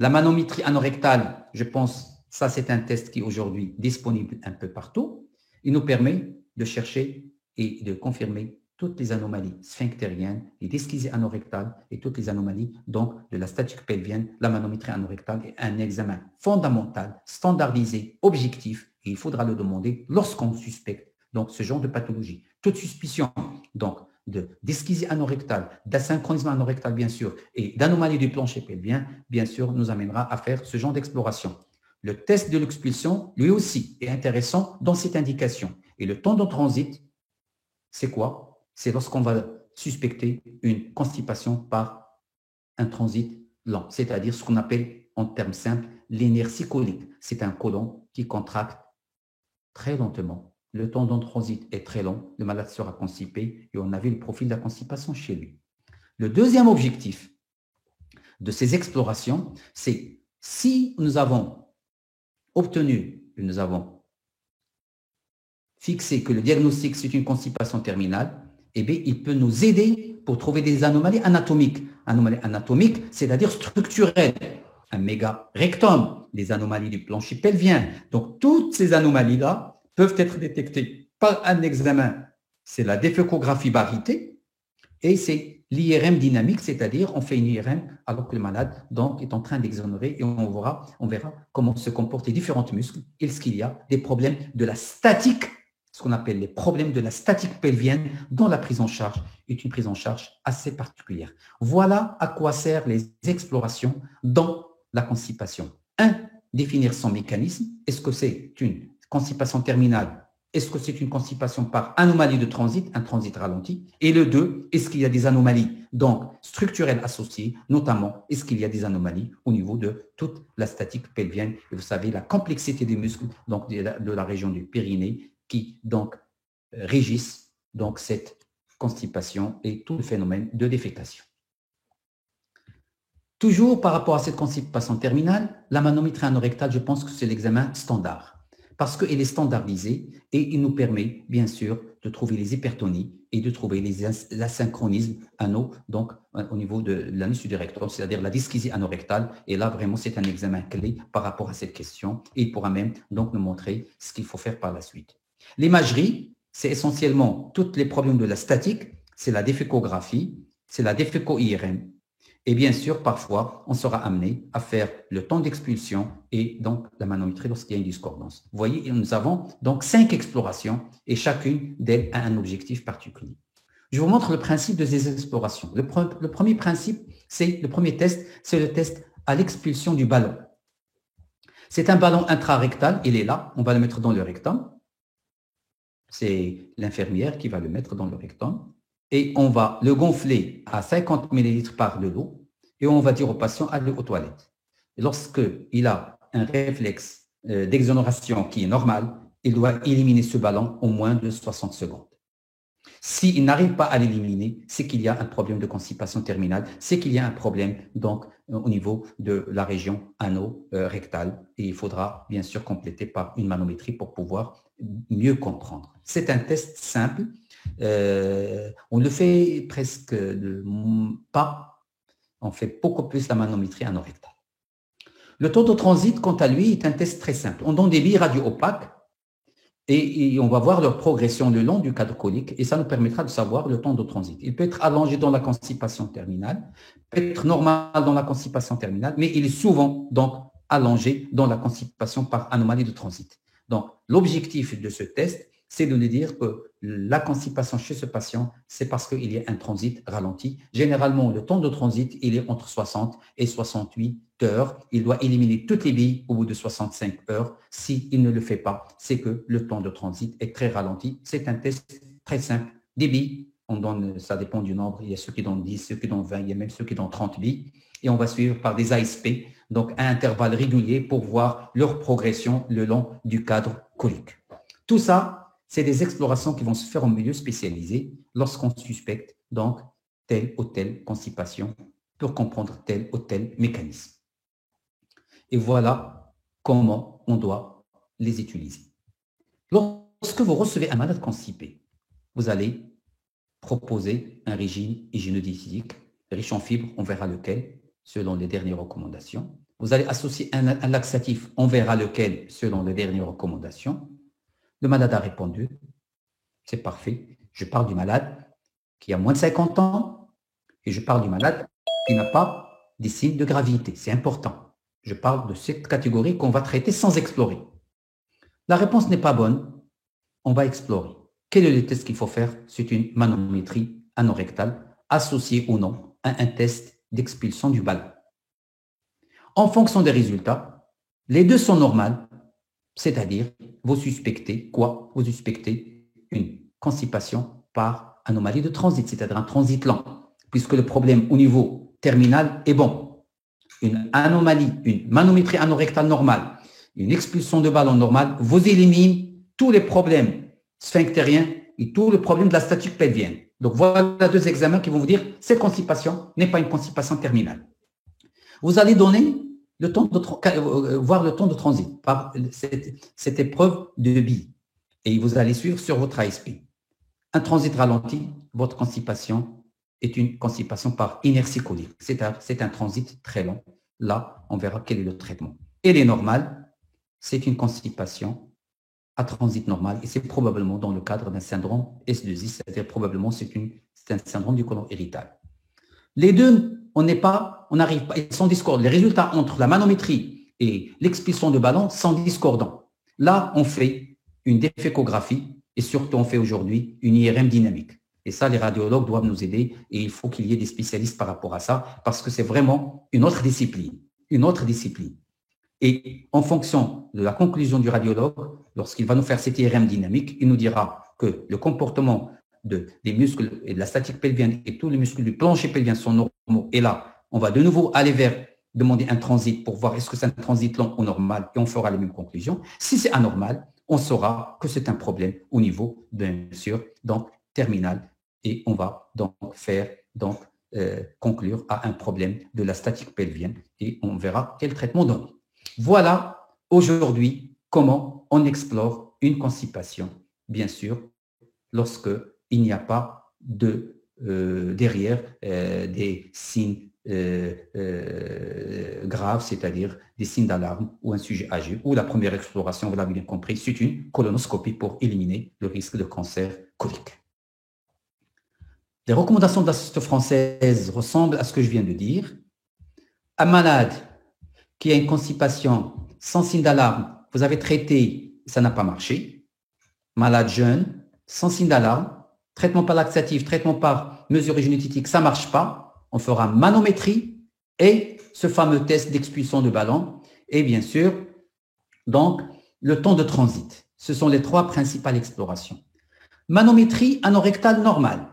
La manométrie anorectale, je pense, ça c'est un test qui est aujourd'hui disponible un peu partout. Il nous permet de chercher et de confirmer toutes les anomalies sphinctériennes, les dysplasies anorectales et toutes les anomalies donc de la statique pelvienne. La manométrie anorectale est un examen fondamental, standardisé, objectif, et il faudra le demander lorsqu'on suspecte donc ce genre de pathologie. Toute suspicion donc de dysphasie anorectale, d'asynchronisme anorectal bien sûr, et d'anomalie du plancher pelvien, bien sûr, nous amènera à faire ce genre d'exploration. Le test de l'expulsion, lui aussi, est intéressant dans cette indication. Et le temps de transit, c'est quoi? C'est lorsqu'on va suspecter une constipation par un transit lent, c'est-à-dire ce qu'on appelle en termes simples l'inertie colique. C'est un côlon qui contracte très lentement. Le temps de transit est très long, le malade sera constipé et on a vu le profil de la constipation chez lui. Le deuxième objectif de ces explorations, c'est Si nous avons obtenu, nous avons fixé que le diagnostic, c'est une constipation terminale, eh bien, il peut nous aider pour trouver des anomalies anatomiques. Anomalies anatomiques, c'est-à-dire structurelles. Un méga rectum, des anomalies du plancher pelvien. Donc, toutes ces anomalies-là peuvent être détectées par un examen. C'est la défécographie barytée et c'est l'IRM dynamique, c'est-à-dire on fait une IRM alors que le malade donc, est en train d'exonérer et on verra comment se comportent les différents muscles. Est-ce qu'il y a des problèmes de la statique, ce qu'on appelle les problèmes de la statique pelvienne, dont la prise en charge est une prise en charge assez particulière. Voilà à quoi servent les explorations dans la constipation. 1. Définir son mécanisme. Est-ce que c'est une constipation terminale? Est-ce que c'est une constipation par anomalie de transit, un transit ralenti? Et le 2, est-ce qu'il y a des anomalies donc structurelles associées, notamment est-ce qu'il y a des anomalies au niveau de toute la statique pelvienne? Et vous savez, la complexité des muscles donc de la région du périnée qui donc régissent donc cette constipation et tout le phénomène de défécation. Toujours par rapport à cette constipation terminale, la manométrie anorectale, je pense que c'est l'examen standard parce qu'il est standardisé et il nous permet, bien sûr, de trouver les hypertonies et de trouver les asynchronismes anaux, donc au niveau de l'anus du rectum, c'est-à-dire la dyskisie anorectale. Et là, vraiment, c'est un examen clé par rapport à cette question et il pourra même donc nous montrer ce qu'il faut faire par la suite. L'imagerie, c'est essentiellement tous les problèmes de la statique, c'est la défécographie, c'est la déféco-IRM. Et bien sûr, parfois, on sera amené à faire le temps d'expulsion et donc la manométrie lorsqu'il y a une discordance. Vous voyez, nous avons donc 5 explorations et chacune d'elles a un objectif particulier. Je vous montre le principe de ces explorations. Le premier principe, le premier test, c'est le test à l'expulsion du ballon. C'est un ballon intrarectal, il est là, on va le mettre dans le rectum. C'est l'infirmière qui va le mettre dans le rectum. Et on va le gonfler à 50 ml par de l'eau et on va dire au patient aller aux toilettes. Et lorsqu'il a un réflexe d'exonération qui est normal, il doit éliminer ce ballon en moins de 60 secondes. S'il n'arrive pas à l'éliminer, c'est qu'il y a un problème de constipation terminale, c'est qu'il y a un problème donc au niveau de la région ano-rectale et il faudra bien sûr compléter par une manométrie pour pouvoir mieux comprendre. C'est un test simple. On le fait presque pas, on fait beaucoup plus la manométrie anorectale. Le taux de transit, quant à lui, est un test très simple. On donne des billes radio-opaques et on va voir leur progression le long du cadre colique et ça nous permettra de savoir le temps de transit. Il peut être allongé dans la constipation terminale, peut être normal dans la constipation terminale, mais il est souvent donc allongé dans la constipation par anomalie de transit. Donc, l'objectif de ce test, c'est de lui dire que la constipation chez ce patient, c'est parce qu'il y a un transit ralenti. Généralement, le temps de transit, il est entre 60 et 68 heures. Il doit éliminer toutes les billes au bout de 65 heures. S'il ne le fait pas, c'est que le temps de transit est très ralenti. C'est un test très simple. Des billes, on donne, ça dépend du nombre. Il y a ceux qui donnent 10, ceux qui donnent 20, il y a même ceux qui donnent 30 billes. Et on va suivre par des ASP, donc à intervalles réguliers pour voir leur progression le long du cadre colique. Tout ça, c'est des explorations qui vont se faire en milieu spécialisé lorsqu'on suspecte donc telle ou telle constipation pour comprendre tel ou tel mécanisme. Et voilà comment on doit les utiliser. Lorsque vous recevez un malade constipé, vous allez proposer un régime hygiéno-diététique riche en fibres, on verra lequel, selon les dernières recommandations. Vous allez associer un laxatif, on verra lequel, selon les dernières recommandations. Le malade a répondu, c'est parfait. Je parle du malade qui a moins de 50 ans et je parle du malade qui n'a pas des signes de gravité. C'est important. Je parle de cette catégorie qu'on va traiter sans explorer. La réponse n'est pas bonne. On va explorer. Quel est le test qu'il faut faire? C'est une manométrie anorectale associée ou non à un test d'expulsion du ballon. En fonction des résultats, les deux sont normales. C'est-à-dire, vous suspectez quoi? Vous suspectez une constipation par anomalie de transit, c'est-à-dire un transit lent, puisque le problème au niveau terminal est bon. Une anomalie, une manométrie anorectale normale, une expulsion de ballon normale, vous élimine tous les problèmes sphinctériens et tous les problèmes de la statique pelvienne. Donc, voilà deux examens qui vont vous dire cette constipation n'est pas une constipation terminale. Vous allez donner voir le temps de transit par cette épreuve de Bi. Et vous allez suivre sur votre ASP. Un transit ralenti, votre constipation est une constipation par inertie colique. C'est un transit très long. Là, on verra quel est le traitement. Et les normales, c'est une constipation à transit normal et c'est probablement dans le cadre d'un syndrome S2I, c'est-à-dire probablement c'est un syndrome du côlon irritable. Les deux, on n'arrive pas, ils sont discordants. Les résultats entre la manométrie et l'expulsion de ballon sont discordants. Là, on fait une défécographie et surtout on fait aujourd'hui une IRM dynamique. Et ça, les radiologues doivent nous aider et il faut qu'il y ait des spécialistes par rapport à ça parce que c'est vraiment une autre discipline. Une autre discipline. Et en fonction de la conclusion du radiologue, lorsqu'il va nous faire cette IRM dynamique, il nous dira que le comportement des muscles et de la statique pelvienne et tous les muscles du plancher pelvien sont normaux. Et là, on va de nouveau aller vers demander un transit pour voir est-ce que c'est un transit long ou normal et on fera les mêmes conclusions. Si c'est anormal, on saura que c'est un problème au niveau, bien sûr, donc terminal et on va donc faire conclure à un problème de la statique pelvienne et on verra quel traitement donner. Voilà aujourd'hui comment on explore une constipation, bien sûr, lorsque il n'y a pas derrière des signes graves, c'est-à-dire des signes d'alarme ou un sujet âgé, ou la première exploration, vous l'avez bien compris, c'est une colonoscopie pour éliminer le risque de cancer colique. Les recommandations de la Société française ressemblent à ce que je viens de dire. Un malade qui a une constipation sans signe d'alarme, vous avez traité, ça n'a pas marché. Malade jeune, sans signe d'alarme, traitement par laxatif, traitement par mesure génétique, ça ne marche pas. On fera manométrie et ce fameux test d'expulsion de ballon. Et bien sûr, donc, le temps de transit. Ce sont les trois principales explorations. Manométrie anorectale normale.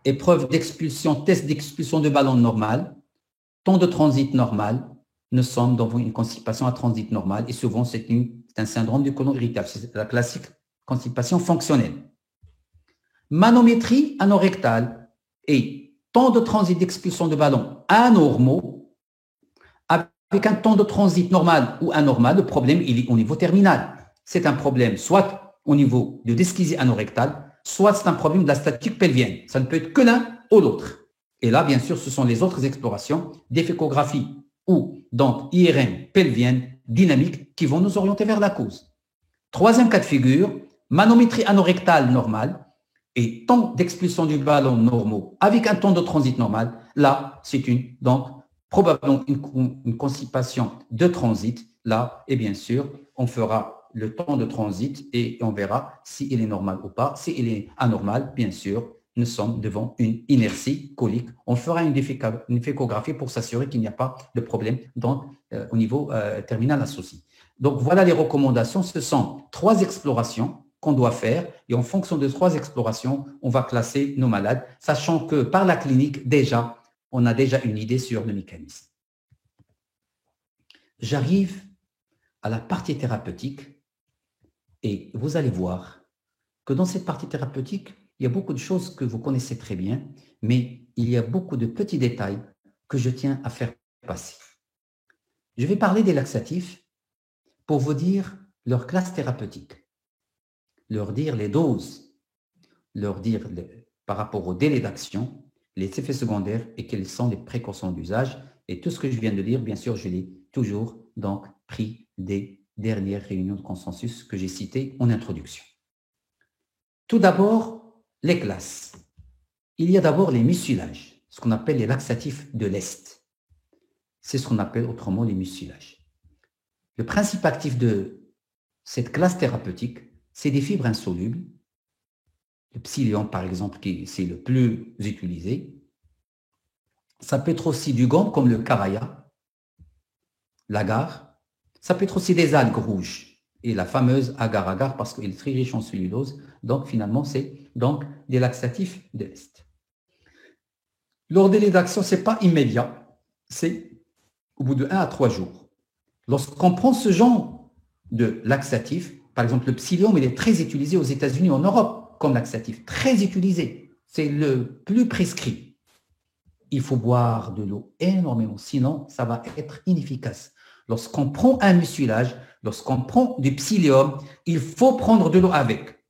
Épreuve d'expulsion, test d'expulsion de ballon normal. Temps de transit normal. Nous sommes dans une constipation à transit normal et souvent c'est un syndrome du côlon irritable. C'est la classique constipation fonctionnelle. Manométrie anorectale et temps de transit d'expulsion de ballon anormaux avec un temps de transit normal ou anormal. Le problème, il est au niveau terminal. C'est un problème soit au niveau de dyskinésie anorectale, soit c'est un problème de la statique pelvienne. Ça ne peut être que l'un ou l'autre. Et là, bien sûr, ce sont les autres explorations d'éphécographie ou donc IRM pelvienne dynamique qui vont nous orienter vers la cause. Troisième cas de figure, manométrie anorectale normale et temps d'expulsion du ballon normaux avec un temps de transit normal. Là, c'est donc probablement une constipation de transit. Là, et bien sûr, on fera le temps de transit et on verra s'il est normal ou pas. S'il est anormal, bien sûr, nous sommes devant une inertie colique. On fera une fécographie pour s'assurer qu'il n'y a pas de problème au niveau terminal associé. Donc, voilà les recommandations. Ce sont 3 explorations qu'on doit faire et en fonction de 3 explorations, on va classer nos malades, sachant que par la clinique, déjà, on a déjà une idée sur le mécanisme. J'arrive à la partie thérapeutique et vous allez voir que dans cette partie thérapeutique, il y a beaucoup de choses que vous connaissez très bien, mais il y a beaucoup de petits détails que je tiens à faire passer. Je vais parler des laxatifs pour vous dire leur classe thérapeutique, leur dire les doses, leur dire par rapport au délai d'action, les effets secondaires et quelles sont les précautions d'usage. Et tout ce que je viens de dire, bien sûr, je l'ai toujours donc pris des dernières réunions de consensus que j'ai citées en introduction. Tout d'abord, les classes. Il y a d'abord les mucilages, ce qu'on appelle les laxatifs de l'Est. C'est ce qu'on appelle autrement les mucilages. Le principe actif de cette classe thérapeutique, c'est des fibres insolubles. Le psyllium, par exemple, c'est le plus utilisé. Ça peut être aussi du gand, comme le caraya, l'agar. Ça peut être aussi des algues rouges et la fameuse agar-agar parce qu'elle est très riche en cellulose. Donc, finalement, c'est donc des laxatifs de l'Est. Leur délai d'action, ce n'est pas immédiat. C'est au bout de 1 à 3 jours. Lorsqu'on prend ce genre de laxatif, par exemple, le psyllium, il est très utilisé aux États-Unis, en Europe, comme laxatif. Très utilisé. C'est le plus prescrit. il faut boire de l'eau énormément, sinon ça va être inefficace. Lorsqu'on prend un mucilage, lorsqu'on prend du psyllium, il faut prendre de l'eau avec.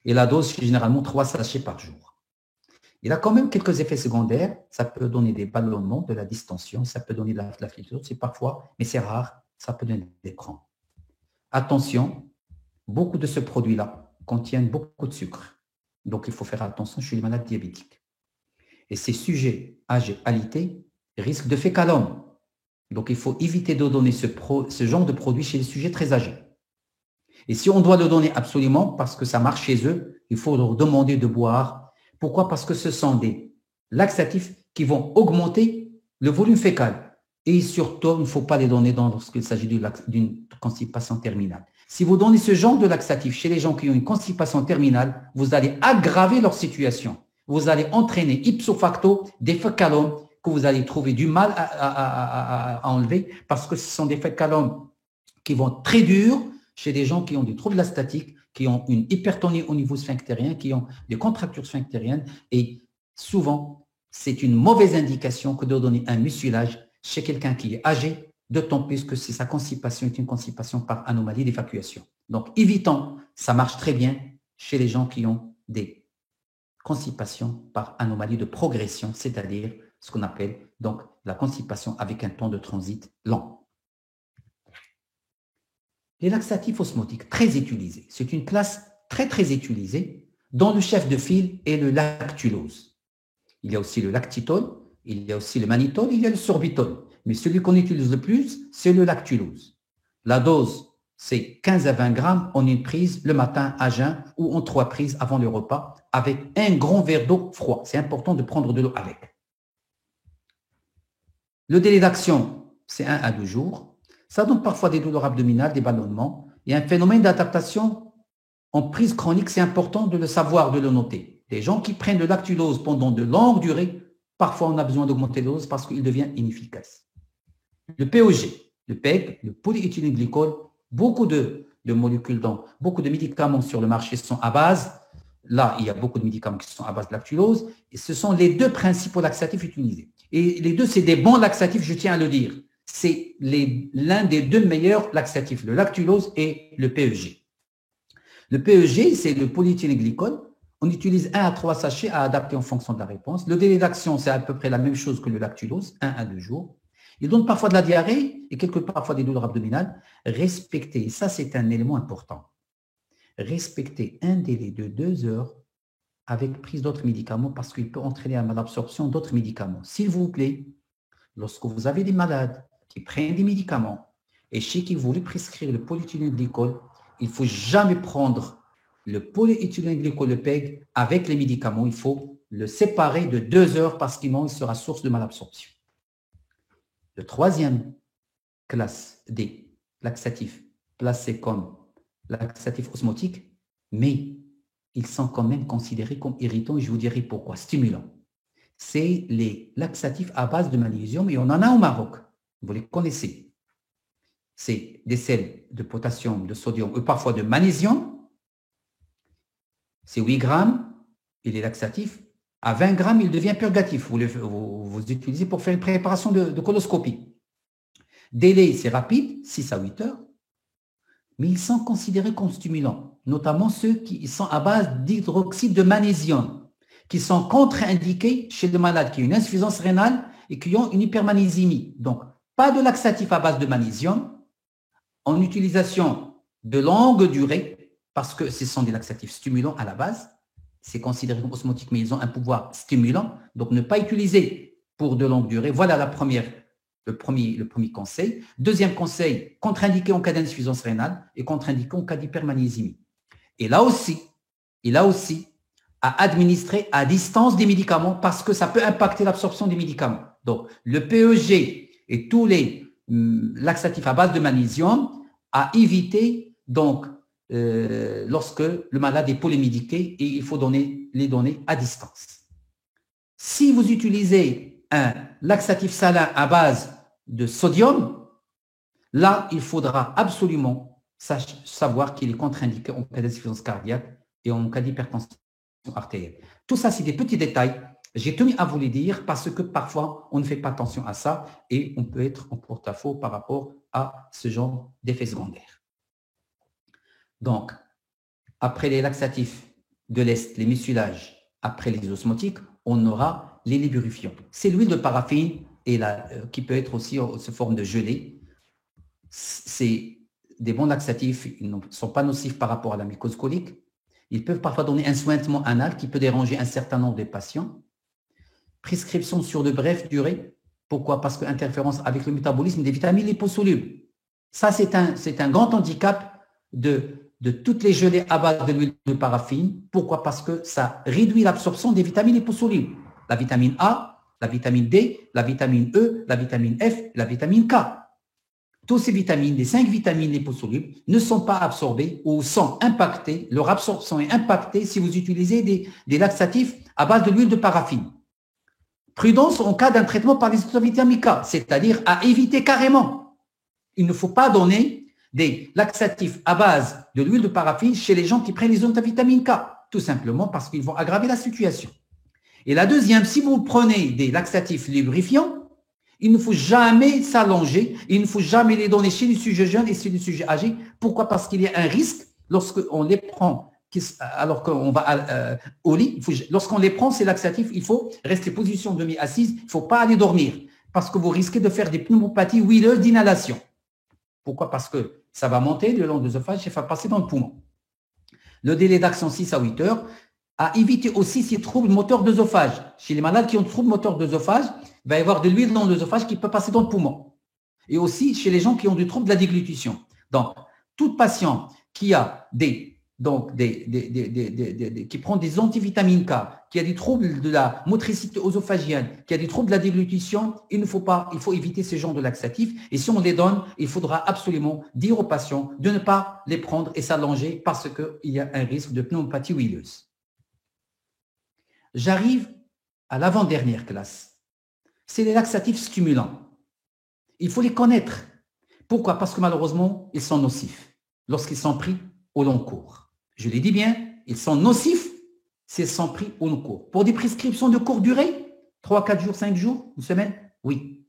Et la dose, c'est généralement 3 sachets par jour. Il a quand même quelques effets secondaires. Ça peut donner des ballonnements, de la distension, ça peut donner de la fluctuation, c'est parfois, mais c'est rare, ça peut donner des crampes. Attention, beaucoup de ce produit-là contiennent beaucoup de sucre. Donc, il faut faire attention chez les malades diabétiques. Et ces sujets âgés alités risquent de fécalome. Donc, il faut éviter de donner ce genre de produit chez les sujets très âgés. Et si on doit le donner absolument parce que ça marche chez eux, il faut leur demander de boire. Pourquoi? Parce que ce sont des laxatifs qui vont augmenter le volume fécal. Et surtout, il ne faut pas les donner lorsqu'il s'agit d'une constipation terminale. Si vous donnez ce genre de laxatif chez les gens qui ont une constipation terminale, vous allez aggraver leur situation. Vous allez entraîner ipso facto des fécalomes que vous allez trouver du mal à enlever parce que ce sont des fécalomes qui vont être très durs chez des gens qui ont des troubles de la statique, qui ont une hypertonie au niveau sphinctérien, qui ont des contractures sphinctériennes. Et souvent, c'est une mauvaise indication que de donner un mucilage chez quelqu'un qui est âgé, d'autant plus que sa constipation est une constipation par anomalie d'évacuation. Donc, évitons, ça marche très bien chez les gens qui ont des constipations par anomalie de progression, c'est-à-dire ce qu'on appelle donc la constipation avec un temps de transit lent. Les laxatifs osmotiques, très utilisés. C'est une classe très utilisée dont le chef de file est le lactulose. Il y a aussi le lactitol, il y a aussi le mannitol, il y a le sorbitol. Mais celui qu'on utilise le plus, c'est le lactulose. La dose, c'est 15 à 20 grammes en une prise le matin à jeun ou en 3 prises avant le repas avec un grand verre d'eau froid. C'est important de prendre de l'eau avec. Le délai d'action, c'est 1 à 2 jours. Ça donne parfois des douleurs abdominales, des ballonnements. Il y a un phénomène d'adaptation en prise chronique, c'est important de le savoir, de le noter. Les gens qui prennent le lactulose pendant de longues durées, parfois on a besoin d'augmenter la dose parce qu'il devient inefficace. Le POG, le PEG, le polyéthylène-glycol, beaucoup de molécules beaucoup de médicaments sur le marché sont à base. Là, il y a beaucoup de médicaments qui sont à base de lactulose. Et ce sont les deux principaux laxatifs utilisés. Et les deux, c'est des bons laxatifs, je tiens à le dire. C'est l'un des deux meilleurs laxatifs, le lactulose et le PEG. Le PEG, c'est le polyéthylène-glycol. On utilise 1 à 3 sachets à adapter en fonction de la réponse. Le délai d'action, c'est à peu près la même chose que le lactulose, 1 à 2 jours. Il donne parfois de la diarrhée et parfois des douleurs abdominales. Respectez, ça c'est un élément important, respectez un délai de 2 heures avec prise d'autres médicaments parce qu'il peut entraîner à malabsorption d'autres médicaments. S'il vous plaît, lorsque vous avez des malades qui prennent des médicaments et chez qui vous lui prescrivez le polyéthylène-glycol, il ne faut jamais prendre le polyéthylène-glycol, le PEG, avec les médicaments. Il faut le séparer de 2 heures parce qu'il sera source de malabsorption. Le troisième classe des laxatifs placés comme laxatifs osmotiques, mais ils sont quand même considérés comme irritants et je vous dirai pourquoi, stimulants. C'est les laxatifs à base de magnésium et on en a au Maroc, vous les connaissez. C'est des sels de potassium, de sodium ou parfois de magnésium. C'est 8 grammes et les laxatifs. À 20 grammes, il devient purgatif. Vous utilisez pour faire une préparation de coloscopie. Délai, c'est rapide, 6 à 8 heures. Mais ils sont considérés comme stimulants, notamment ceux qui sont à base d'hydroxyde de magnésium, qui sont contre-indiqués chez les malades qui ont une insuffisance rénale et qui ont une hypermagnésémie. Donc, pas de laxatif à base de magnésium, en utilisation de longue durée, parce que ce sont des laxatifs stimulants à la base. C'est considéré comme osmotique, mais ils ont un pouvoir stimulant. Donc, ne pas utiliser pour de longue durée. Voilà le premier conseil. Deuxième conseil, contre-indiqué en cas d'insuffisance rénale et contre-indiqué en cas d'hypermagnésémie. Et là aussi, à administrer à distance des médicaments parce que ça peut impacter l'absorption des médicaments. Donc, le PEG et tous les laxatifs à base de magnésium à éviter donc lorsque le malade est polymédiqué et il faut les donner à distance. Si vous utilisez un laxatif salin à base de sodium, là, il faudra absolument savoir qu'il est contre-indiqué en cas d'insuffisance cardiaque et en cas d'hypertension artérielle. Tout ça, c'est des petits détails J'ai tenu à vous le dire parce que parfois, on ne fait pas attention à ça et on peut être en porte-à-faux par rapport à ce genre d'effet secondaire. Donc, après les laxatifs de l'Est, les mucilages, après les osmotiques, on aura les lubrifiants. C'est l'huile de paraffine et qui peut être aussi sous forme de gelée. C'est des bons laxatifs, ils ne sont pas nocifs par rapport à la mycose colique. Ils peuvent parfois donner un sointement anal qui peut déranger un certain nombre de patients. Prescription sur de brèves durées. Pourquoi? Parce que interférence avec le métabolisme des vitamines liposolubles. Ça, c'est un grand handicap de toutes les gelées à base de l'huile de paraffine. Pourquoi? Parce que ça réduit l'absorption des vitamines liposolubles. La vitamine A, la vitamine D, la vitamine E, la vitamine F, la vitamine K. Toutes ces vitamines, les 5 vitamines liposolubles, ne sont pas absorbées ou sont impactées, leur absorption est impactée si vous utilisez des laxatifs à base de l'huile de paraffine. Prudence en cas d'un traitement par les antivitamines K, c'est-à-dire à éviter carrément. Il ne faut pas donner des laxatifs à base de l'huile de paraffine chez les gens qui prennent les antivitamines K, tout simplement parce qu'ils vont aggraver la situation. Et la deuxième, si vous prenez des laxatifs lubrifiants, il ne faut jamais s'allonger, il ne faut jamais les donner chez les sujets jeunes et chez les sujets âgés. Pourquoi? Parce qu'il y a un risque lorsqu'on les prend, alors qu'on va au lit, lorsqu'on les prend, ces laxatifs, il faut rester position demi-assise, il ne faut pas aller dormir parce que vous risquez de faire des pneumopathies huileuses d'inhalation. Pourquoi? Parce que ça va monter le long de l'œsophage et ça va passer dans le poumon. Le délai d'action 6 à 8 heures. À éviter aussi ces troubles moteurs d'œsophage. Chez les malades qui ont troubles moteurs d'œsophage, il va y avoir de l'huile dans l'œsophage qui peut passer dans le poumon. Et aussi chez les gens qui ont du trouble de la déglutition. Donc, tout patient qui a qui prend des antivitamines K, qui a des troubles de la motricité œsophagienne, qui a des troubles de la déglutition, il faut éviter ce genre de laxatifs. Et si on les donne, il faudra absolument dire aux patients de ne pas les prendre et s'allonger parce qu'il y a un risque de pneumopathie huileuse. J'arrive à l'avant-dernière classe. C'est les laxatifs stimulants. Il faut les connaître. Pourquoi? Parce que malheureusement, ils sont nocifs lorsqu'ils sont pris au long cours. Je l'ai dit bien, ils sont nocifs s'ils sont pris au long cours. Pour des prescriptions de courte durée, 3, 4 jours, 5 jours, une semaine, oui.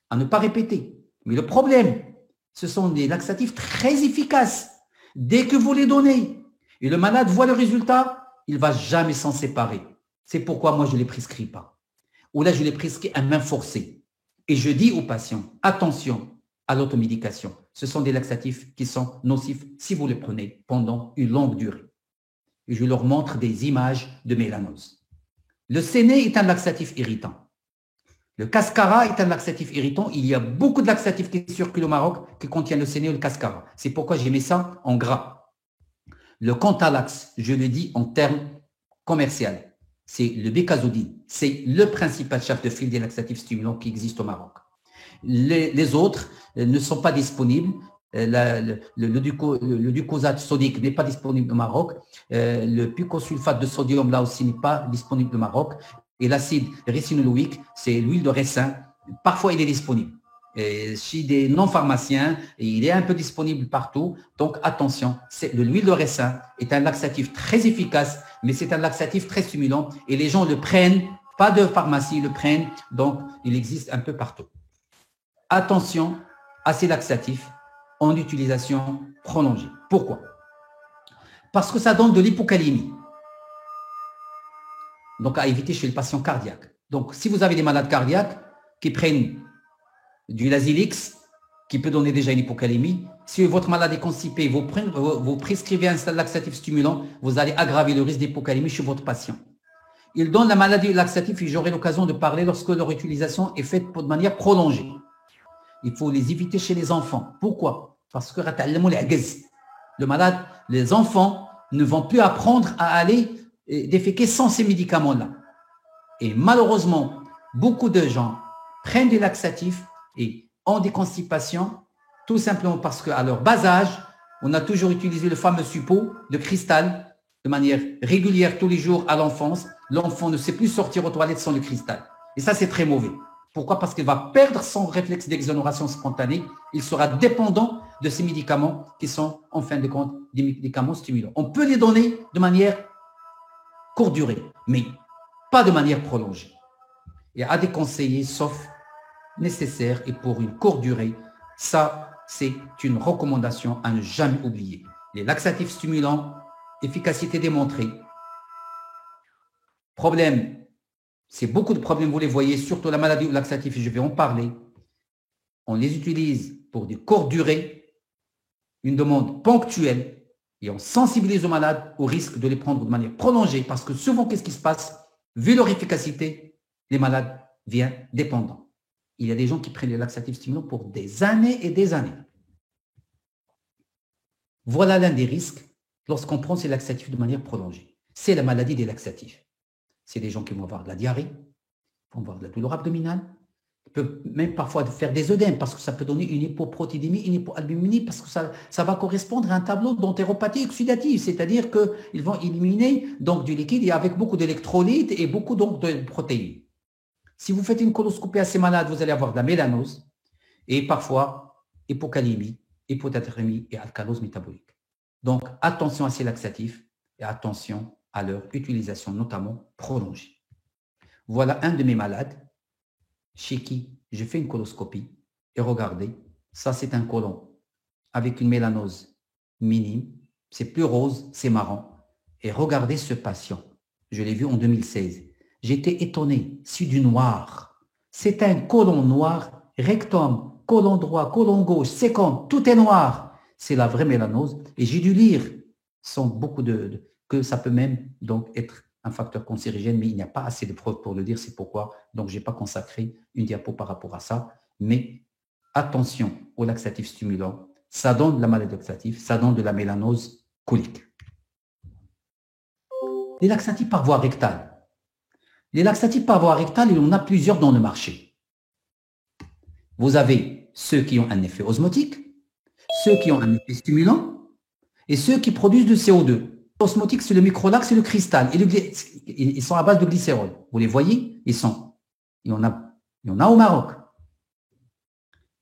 À ne pas répéter. Mais le problème, ce sont des laxatifs très efficaces. Dès que vous les donnez et le malade voit le résultat, il ne va jamais s'en séparer. C'est pourquoi moi, je ne les prescris pas. Ou là, je les prescris à main forcée. Et je dis aux patients, attention à l'automédication. Ce sont des laxatifs qui sont nocifs si vous les prenez pendant une longue durée. Et je leur montre des images de mélanose. Le séné est un laxatif irritant. Le cascara est un laxatif irritant. Il y a beaucoup de laxatifs qui circulent au Maroc qui contiennent le séné ou le cascara. C'est pourquoi j'ai mis ça en gras. Le Contalax, je le dis en termes commerciaux. C'est le bécazodine. C'est le principal chef de file des laxatifs stimulants qui existent au Maroc. Les autres ne sont pas disponibles. Le ducosate sodique n'est pas disponible au Maroc. Le picosulfate de sodium, là aussi, n'est pas disponible au Maroc. Et l'acide récinoloïque, c'est l'huile de ricin. Parfois, il est disponible. Et chez des non-pharmaciens, il est un peu disponible partout. Donc, attention, l'huile de ricin est un laxatif très efficace, mais c'est un laxatif très stimulant. Et les gens le prennent, pas de pharmacie, ils le prennent. Donc, il existe un peu partout. Attention à ces laxatifs en utilisation prolongée. Pourquoi? Parce que ça donne de l'hypocalémie. Donc, à éviter chez le patient cardiaque. Donc, si vous avez des malades cardiaques qui prennent du Lasix, qui peut donner déjà une hypocalémie, si votre malade est constipé, vous prescrivez un laxatif stimulant, vous allez aggraver le risque d'hypocalémie chez votre patient. Ils donnent la maladie laxative et j'aurai l'occasion de parler lorsque leur utilisation est faite de manière prolongée. Il faut les éviter chez les enfants. Pourquoi? Parce que le malade, les enfants ne vont plus apprendre à aller déféquer sans ces médicaments-là. Et malheureusement, beaucoup de gens prennent des laxatifs et ont des constipations tout simplement parce qu'à leur bas âge, on a toujours utilisé le fameux suppôt de cristal de manière régulière tous les jours à l'enfance. L'enfant ne sait plus sortir aux toilettes sans le cristal. Et ça, c'est très mauvais. Pourquoi? Parce qu'il va perdre son réflexe d'exonération spontanée. Il sera dépendant de ces médicaments qui sont, en fin de compte, des médicaments stimulants. On peut les donner de manière courte durée, mais pas de manière prolongée. Et à déconseiller, sauf nécessaire et pour une courte durée. Ça, c'est une recommandation à ne jamais oublier. Les laxatifs stimulants, efficacité démontrée. Problème, c'est beaucoup de problèmes, vous les voyez, surtout la maladie ou laxatif, et je vais en parler. On les utilise pour des courtes durées, une demande ponctuelle, et on sensibilise aux malades au risque de les prendre de manière prolongée, parce que souvent, qu'est-ce qui se passe? Vu leur efficacité, les malades viennent dépendants. Il y a des gens qui prennent les laxatifs stimulants pour des années et des années. Voilà l'un des risques lorsqu'on prend ces laxatifs de manière prolongée. C'est la maladie des laxatifs. C'est des gens qui vont avoir de la diarrhée, vont avoir de la douleur abdominale, peuvent même parfois faire des œdèmes parce que ça peut donner une hypoprotéidémie, une hypoalbuminie, parce que ça va correspondre à un tableau d'entéropathie oxydative, c'est-à-dire qu'ils vont éliminer donc, du liquide et avec beaucoup d'électrolytes et beaucoup donc, de protéines. Si vous faites une coloscopie à ces malades, vous allez avoir de la mélanose et parfois hypocalémie, hypothatrémie et alcalose métabolique. Donc, attention à ces laxatifs et attention à leur utilisation, notamment prolongée. Voilà un de mes malades chez qui je fais une coloscopie et regardez, ça c'est un côlon avec une mélanose minime, c'est plus rose, c'est marron. Et regardez ce patient, je l'ai vu en 2016. J'étais étonné, c'est du noir. C'est un côlon noir, rectum, côlon droit, côlon gauche, sécom, tout est noir. C'est la vraie mélanose. Et j'ai dû lire sans beaucoup que ça peut même donc être un facteur cancérigène, mais il n'y a pas assez de preuves pour le dire. C'est pourquoi donc je n'ai pas consacré une diapo par rapport à ça. Mais attention aux laxatifs stimulants. Ça donne de la maladie laxative, ça donne de la mélanose colique. Les laxatifs par voie rectale. Les laxatifs par voie rectale, il y en a plusieurs dans le marché. Vous avez ceux qui ont un effet osmotique, ceux qui ont un effet stimulant et ceux qui produisent du CO2. L'osmotique, c'est le microlax et le cristal. Ils sont à base de glycérol. Vous les voyez? Il y en a au Maroc.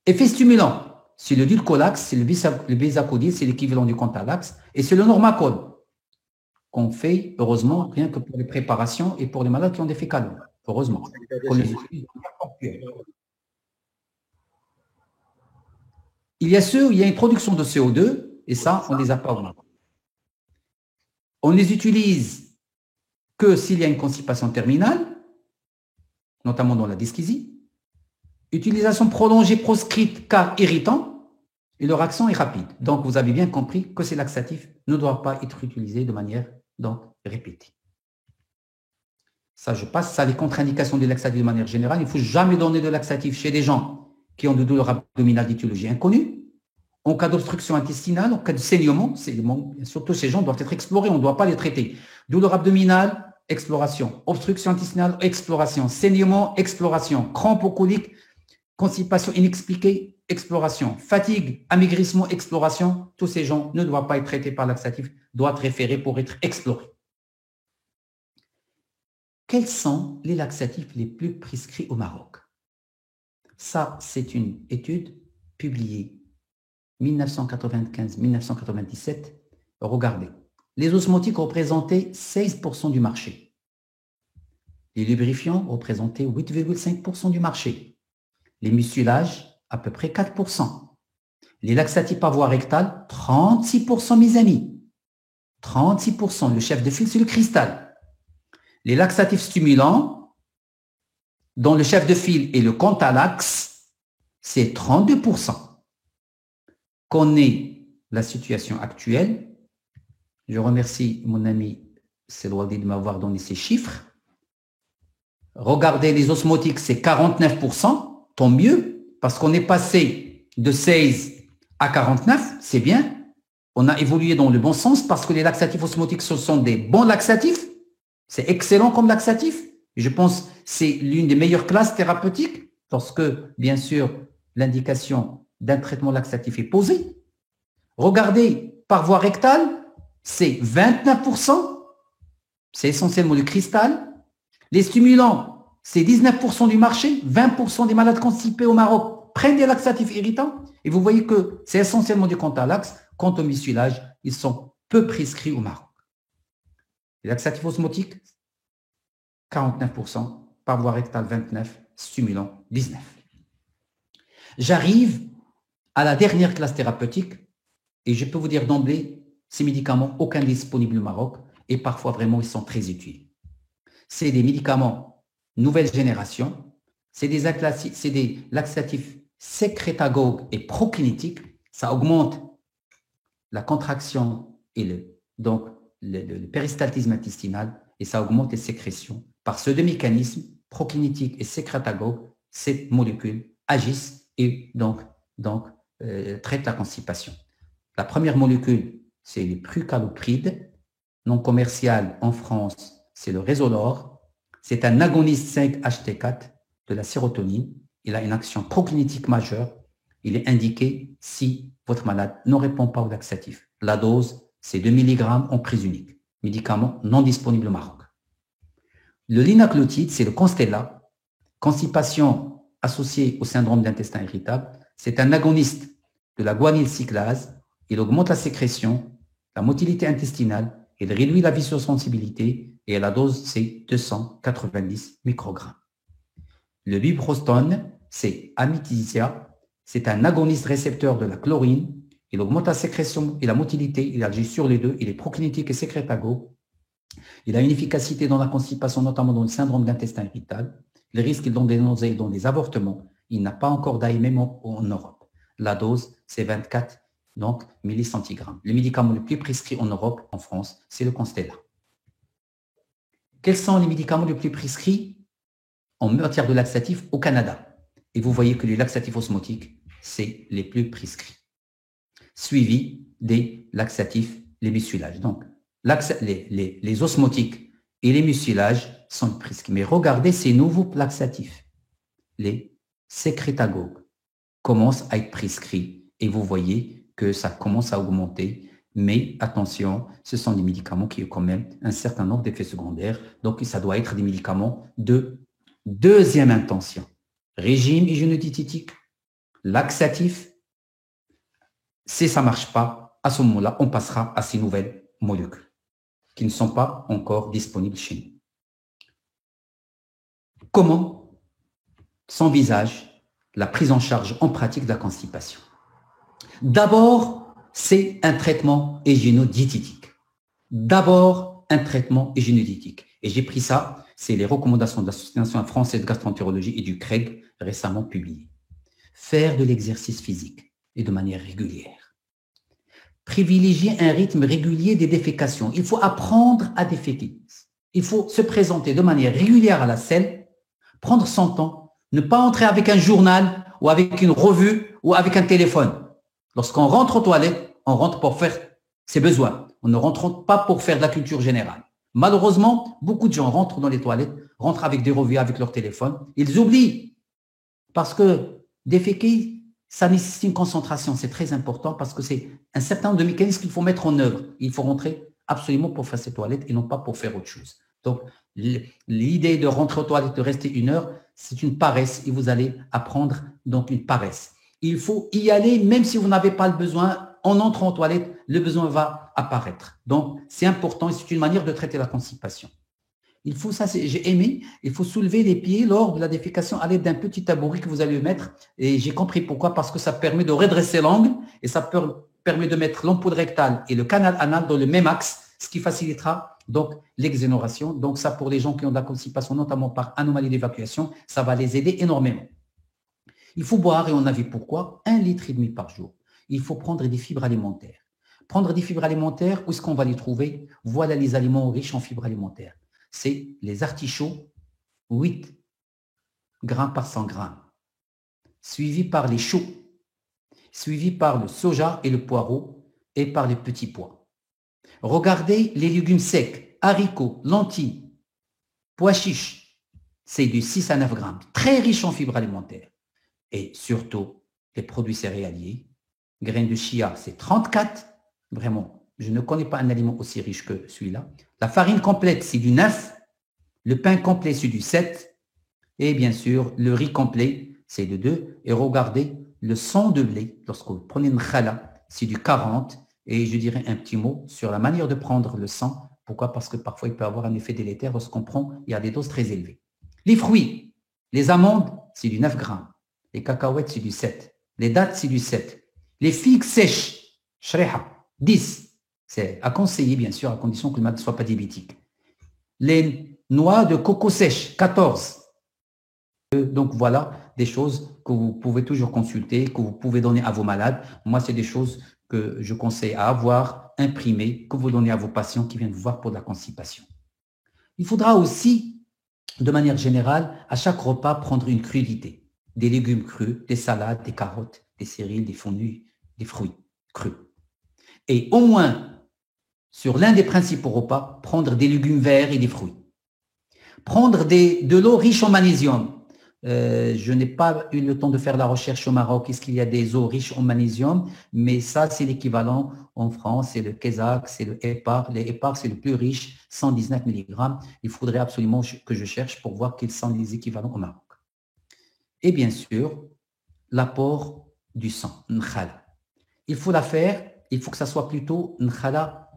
Effet stimulant, c'est le dulcolax, c'est le bisacodyl, c'est l'équivalent du Contalax, et c'est le normacol qu'on fait, heureusement, rien que pour les préparations et pour les malades qui ont des fécalons. Heureusement. Il y a ceux où il y a une production de CO2, et ça, on ne les a pas au Maroc. On les utilise que s'il y a une constipation terminale, notamment dans la dyschésie. Utilisation prolongée proscrite car irritant, et leur action est rapide. Donc, vous avez bien compris que ces laxatifs ne doivent pas être utilisés de manière donc répétée. Ça, je passe. Ça, les contre-indications des laxatifs de manière générale. Il ne faut jamais donner de laxatifs chez des gens qui ont de douleurs abdominales d'étiologie inconnue. En cas d'obstruction intestinale, en cas de saignement, surtout ces gens doivent être explorés, on ne doit pas les traiter. Douleur abdominale, exploration. Obstruction intestinale, exploration. Saignement, exploration. Crampes coliques, constipation inexpliquée, exploration. Fatigue, amaigrissement, exploration. Tous ces gens ne doivent pas être traités par laxatif, doivent être référés pour être explorés. Quels sont les laxatifs les plus prescrits au Maroc? Ça, c'est une étude publiée 1995-1997, regardez. Les osmotiques représentaient 16% du marché. Les lubrifiants représentaient 8,5% du marché. Les mucilages, à peu près 4%. Les laxatifs par voie rectale, 36%, mes amis. 36%. Le chef de file, c'est le cristal. Les laxatifs stimulants, dont le chef de file est le Contalax, c'est 32%. Connaît la situation actuelle. Je remercie mon ami Selwadi de m'avoir donné ces chiffres. Regardez les osmotiques, c'est 49%, tant mieux, parce qu'on est passé de 16 à 49, c'est bien. On a évolué dans le bon sens parce que les laxatifs osmotiques, ce sont des bons laxatifs. C'est excellent comme laxatif. Je pense que c'est l'une des meilleures classes thérapeutiques lorsque, bien sûr, l'indication d'un traitement laxatif est posé. Regardez, par voie rectale, c'est 29%, c'est essentiellement le cristal. Les stimulants, c'est 19% du marché, 20% des malades constipés au Maroc prennent des laxatifs irritants. Et vous voyez que c'est essentiellement du Contalax. Quant au mucilage, ils sont peu prescrits au Maroc. Les laxatifs osmotiques, 49%, par voie rectale 29%, stimulant 19%. J'arrive à la dernière classe thérapeutique et je peux vous dire d'emblée, ces médicaments, aucun disponible au Maroc et parfois vraiment ils sont très utiles. C'est des médicaments nouvelle génération, c'est des laxatifs sécrétagogues et prokinétiques, ça augmente la contraction et donc le péristaltisme intestinal et ça augmente les sécrétions. Par ces deux mécanismes, prokinétique et sécrétagogue, ces molécules agissent et donc traitent la constipation. La première molécule, c'est les prucalopride, non commercial en France, c'est le Resolor. C'est un agoniste 5-HT4 de la sérotonine. Il a une action prokinétique majeure. Il est indiqué si votre malade ne répond pas au laxatif. La dose, c'est 2 mg en prise unique. Médicament non disponible au Maroc. Le linaclotide, c'est le Constella. Constipation associée au syndrome d'intestin irritable. C'est un agoniste de la guanylcyclase. Il augmente la sécrétion, la motilité intestinale, il réduit la viscosensibilité et la dose, c'est 290 microgrammes. Le biprostone, c'est Amiticia, c'est un agoniste récepteur de la chlorine, il augmente la sécrétion et la motilité, il agit sur les deux, il est prokinétique et sécrétagogue. Il a une efficacité dans la constipation, notamment dans le syndrome d'intestin irritable. Le risque est dans des nausées et dans des avortements. Il n'a pas encore d'AMM en Europe. La dose, c'est 24 millicentigrammes. Le médicament le plus prescrit en Europe, en France, c'est le Constella. Quels sont les médicaments les plus prescrits en matière de laxatifs au Canada? Et vous voyez que les laxatifs osmotiques, c'est les plus prescrits. Suivi des laxatifs, les mucilages. Donc, les osmotiques et les mucilages sont prescrits. Mais regardez ces nouveaux laxatifs. Les sécrétagogues commencent à être prescrits et vous voyez que ça commence à augmenter. Mais attention, ce sont des médicaments qui ont quand même un certain nombre d'effets secondaires. Donc, ça doit être des médicaments de deuxième intention. Régime hygiéno-diététique, laxatif. Si ça ne marche pas, à ce moment-là, on passera à ces nouvelles molécules qui ne sont pas encore disponibles chez nous. Comment s'envisage la prise en charge en pratique de la constipation? D'abord, c'est un traitement hygiéno-diététique. Et j'ai pris ça, c'est les recommandations de l'Association française de gastroentérologie et du CREG récemment publiées. Faire de l'exercice physique et de manière régulière. Privilégier un rythme régulier des défécations. Il faut apprendre à déféquer. Il faut se présenter de manière régulière à la selle, prendre son temps, ne pas entrer avec un journal ou avec une revue ou avec un téléphone. Lorsqu'on rentre aux toilettes, on rentre pour faire ses besoins. On ne rentre pas pour faire de la culture générale. Malheureusement, beaucoup de gens rentrent dans les toilettes, rentrent avec des revues, avec leur téléphone. Ils oublient. Parce que déféquer, ça nécessite une concentration. C'est très important parce que c'est un certain nombre de mécanismes qu'il faut mettre en œuvre. Il faut rentrer absolument pour faire ses toilettes et non pas pour faire autre chose. Donc, l'idée de rentrer aux toilettes, de rester 1 heure, c'est une paresse et vous allez apprendre donc une paresse. Il faut y aller même si vous n'avez pas le besoin. En entrant aux toilettes, le besoin va apparaître. Donc, c'est important et c'est une manière de traiter la constipation. Il faut, ça j'ai aimé, il faut soulever les pieds lors de la défécation à l'aide d'un petit tabouret que vous allez mettre. Et j'ai compris pourquoi, parce que ça permet de redresser l'angle et ça permet de mettre l'ampoule rectale et le canal anal dans le même axe, ce qui facilitera donc l'exonération. Donc ça, pour les gens qui ont de la constipation, notamment par anomalie d'évacuation, ça va les aider énormément. Il faut boire, et on a vu pourquoi, 1,5 litre par jour. Il faut prendre des fibres alimentaires. Prendre des fibres alimentaires, où est-ce qu'on va les trouver? Voilà les aliments riches en fibres alimentaires. C'est les artichauts, 8 grammes par 100 grammes, suivi par les choux, suivi par le soja et le poireau, et par les petits pois. Regardez les légumes secs, haricots, lentilles, pois chiches, c'est du 6 à 9 grammes, très riche en fibres alimentaires. Et surtout, les produits céréaliers, graines de chia, c'est 34, vraiment, je ne connais pas un aliment aussi riche que celui-là. La farine complète, c'est du 9. Le pain complet, c'est du 7. Et bien sûr, le riz complet, c'est de 2. Et regardez, le sang de blé, lorsque vous prenez une khala, c'est du 40. Et je dirais un petit mot sur la manière de prendre le sang Pourquoi? Parce que parfois, il peut avoir un effet délétère lorsqu'on prend, il y a des doses très élevées. Les fruits, les amandes, c'est du 9 grammes. Les cacahuètes, c'est du 7. Les dattes, c'est du 7. Les figues sèches, shreha, 10. C'est à conseiller, bien sûr, à condition que le malade ne soit pas diabétique. Les noix de coco sèches, 14. Donc voilà des choses que vous pouvez toujours consulter, que vous pouvez donner à vos malades. Moi, c'est des choses que je conseille à avoir imprimées, que vous donnez à vos patients qui viennent vous voir pour de la constipation. Il faudra aussi, de manière générale, à chaque repas, prendre une crudité. Des légumes crus, des salades, des carottes, des céréales, des fondus, des fruits crus. Et au moins, sur l'un des principaux repas, prendre des légumes verts et des fruits. Prendre de l'eau riche en magnésium. Je n'ai pas eu le temps de faire la recherche au Maroc, est-ce qu'il y a des eaux riches en magnésium, mais ça, c'est l'équivalent en France, c'est le Kézak, c'est le Hépar. Les Hépar, c'est le plus riche, 119 mg. Il faudrait absolument que je cherche pour voir quels sont les équivalents au Maroc. Et bien sûr, l'apport du sang, nkhala. Il faut la faire, il faut que ça soit plutôt nkhala,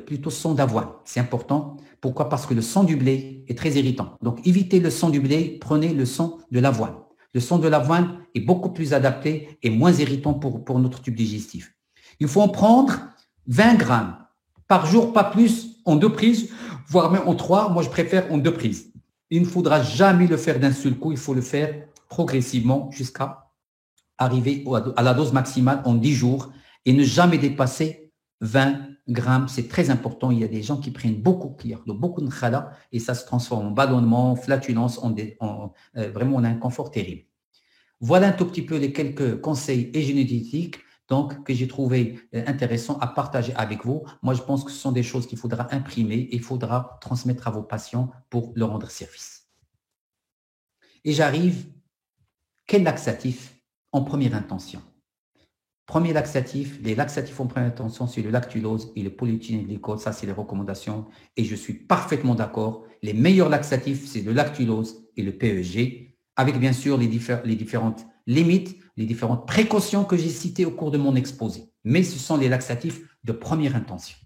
plutôt sang d'avoine. C'est important. Pourquoi? Parce que le sang du blé est très irritant. Donc, évitez le sang du blé, prenez le sang de l'avoine. Le sang de l'avoine est beaucoup plus adapté et moins irritant pour notre tube digestif. Il faut en prendre 20 grammes par jour, pas plus, en 2 prises, voire même en 3. Moi, je préfère en 2 prises. Il ne faudra jamais le faire d'un seul coup. Il faut le faire progressivement jusqu'à arriver à la dose maximale en 10 jours et ne jamais dépasser 20 grammes. C'est très important. Il y a des gens qui prennent beaucoup de khala et ça se transforme en ballonnement, flatulence, vraiment on a un confort terrible. Voilà un tout petit peu les quelques conseils hygiéniques donc, que j'ai trouvé intéressant à partager avec vous. Moi, je pense que ce sont des choses qu'il faudra imprimer et il faudra transmettre à vos patients pour leur rendre service. Et j'arrive, quel laxatif en première intention? Premier laxatif, les laxatifs en première intention, c'est le lactulose et le polyéthylène-glycol. Ça, c'est les recommandations et je suis parfaitement d'accord. Les meilleurs laxatifs, c'est le lactulose et le PEG, avec bien sûr les différentes limites, les différentes précautions que j'ai citées au cours de mon exposé. Mais ce sont les laxatifs de première intention.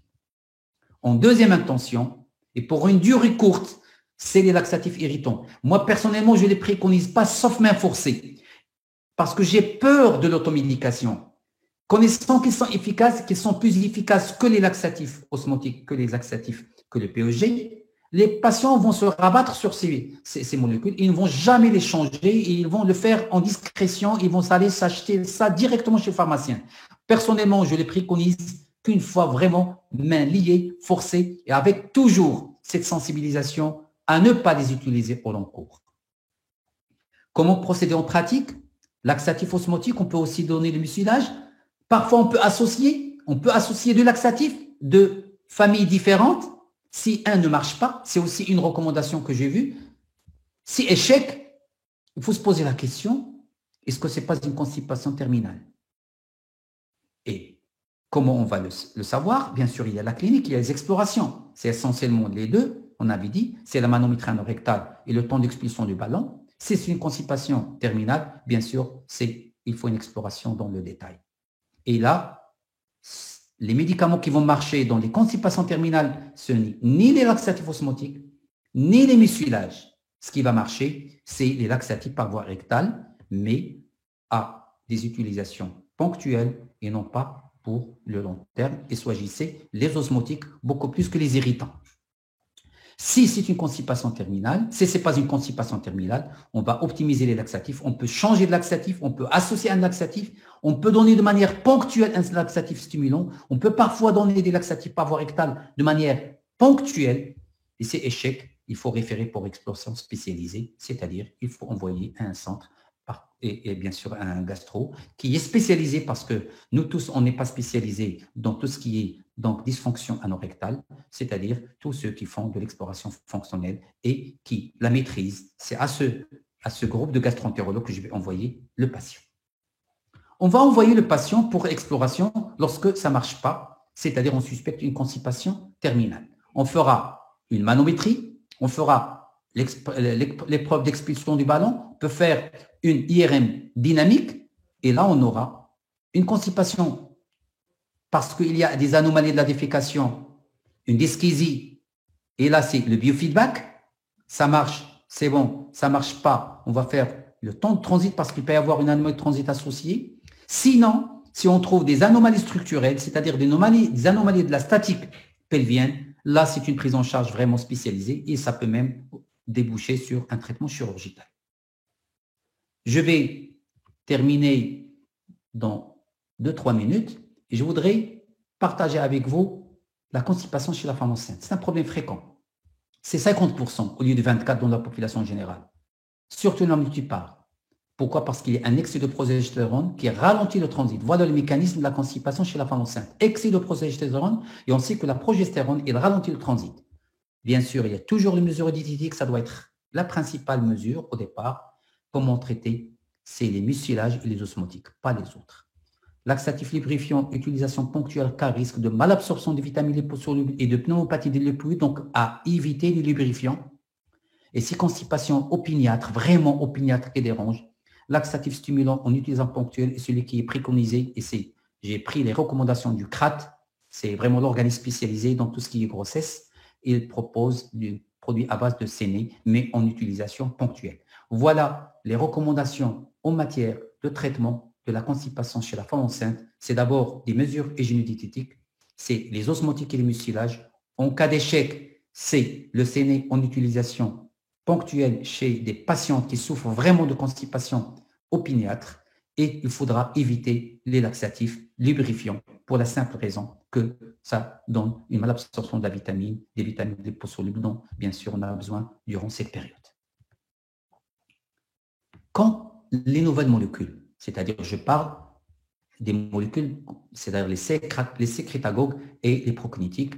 En deuxième intention, et pour une durée courte, c'est les laxatifs irritants. Moi, personnellement, je ne les préconise pas, sauf main forcée, parce que j'ai peur de l'automédication. Connaissant qu'ils sont efficaces, qu'ils sont plus efficaces que les laxatifs osmotiques, que les laxatifs, que le PEG, les patients vont se rabattre sur ces molécules. Ils ne vont jamais les changer et ils vont le faire en discrétion. Ils vont aller s'acheter ça directement chez le pharmacien. Personnellement, je les préconise qu'une fois vraiment main liée, forcée et avec toujours cette sensibilisation à ne pas les utiliser au long cours. Comment procéder en pratique? Laxatif osmotique, on peut aussi donner le mucilage. Parfois, on peut associer deux laxatifs de familles différentes. Si un ne marche pas, c'est aussi une recommandation que j'ai vue. Si échec, il faut se poser la question, est-ce que ce n'est pas une constipation terminale? Et comment on va le savoir? Bien sûr, il y a la clinique, il y a les explorations. C'est essentiellement les deux, on avait dit, c'est la manométrie rectale et le temps d'expulsion du ballon. Si c'est une constipation terminale, bien sûr, il faut une exploration dans le détail. Et là, les médicaments qui vont marcher dans les constipations terminales, ce n'est ni les laxatifs osmotiques, ni les mucilages. Ce qui va marcher, c'est les laxatifs par voie rectale, mais à des utilisations ponctuelles et non pas pour le long terme. Et choisissez les osmotiques beaucoup plus que les irritants. Si c'est une constipation terminale, si ce n'est pas une constipation terminale, on va optimiser les laxatifs, on peut changer de laxatif, on peut associer un laxatif, on peut donner de manière ponctuelle un laxatif stimulant, on peut parfois donner des laxatifs par voie rectale de manière ponctuelle, et c'est échec, il faut référer pour exploration spécialisée, c'est-à-dire il faut envoyer à un centre et bien sûr à un gastro qui est spécialisé parce que nous tous, on n'est pas spécialisés dans tout ce qui est donc dysfonction anorectale, c'est-à-dire tous ceux qui font de l'exploration fonctionnelle et qui la maîtrisent. C'est à ce groupe de gastro-entérologues que je vais envoyer le patient. On va envoyer le patient pour exploration lorsque ça ne marche pas, c'est-à-dire on suspecte une constipation terminale. On fera une manométrie, on fera l'épreuve d'expulsion du ballon, on peut faire une IRM dynamique et là on aura une constipation parce qu'il y a des anomalies de la défécation, une dyskésie Et là, c'est le biofeedback. Ça marche, c'est bon. Ça ne marche pas, on va faire le temps de transit parce qu'il peut y avoir une anomalie de transit associée. Sinon, si on trouve des anomalies structurelles, c'est-à-dire des anomalies de la statique pelvienne, là, c'est une prise en charge vraiment spécialisée et ça peut même déboucher sur un traitement chirurgical. Je vais terminer dans 2-3 minutes et je voudrais partager avec vous la constipation chez la femme enceinte. C'est un problème fréquent. C'est 50% au lieu de 24% dans la population générale. Surtout dans multipart. Pourquoi? Parce qu'il y a un excès de progestérone qui ralentit le transit. Voilà le mécanisme de la constipation chez la femme enceinte. Excès de progestérone, et on sait que la progestérone, il ralentit le transit. Bien sûr, il y a toujours les mesures diététiques, ça doit être la principale mesure au départ. Comment traiter? C'est les mucilages et les osmotiques, pas les autres. Laxatif lubrifiant, utilisation ponctuelle car risque de malabsorption de vitamines liposolubles et de pneumopathie des lipides, donc à éviter les lubrifiants. Et si constipation opiniâtre, vraiment opiniâtre qui dérange, laxatif stimulant en utilisant ponctuel est celui qui est préconisé, et j'ai pris les recommandations du CRAT, c'est vraiment l'organisme spécialisé dans tout ce qui est grossesse. Il propose du produit à base de séné, mais en utilisation ponctuelle. Voilà les recommandations en matière de traitement de la constipation chez la femme enceinte. C'est d'abord des mesures hygiéno-diététiques, c'est les osmotiques et les mucilages. En cas d'échec, c'est le séné en utilisation ponctuelle chez des patients qui souffrent vraiment de constipation opiniâtre, et il faudra éviter les laxatifs lubrifiants pour la simple raison que ça donne une malabsorption de la vitamine, des vitamines liposolubles dont, bien sûr, on a besoin durant cette période. Quand les nouvelles molécules, c'est-à-dire je parle des molécules, c'est-à-dire les sécrétagogues et les prokinétiques,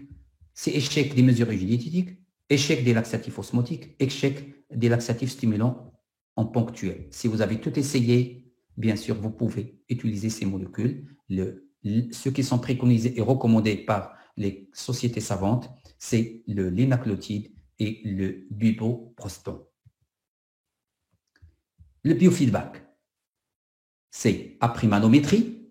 c'est échec des mesures hygiéniques, échec des laxatifs osmotiques, échec des laxatifs stimulants en ponctuel. Si vous avez tout essayé, bien sûr, vous pouvez utiliser ces molécules. Ceux qui sont préconisés et recommandés par les sociétés savantes, c'est le linaclotide et le bupropion. Le biofeedback, c'est après manométrie,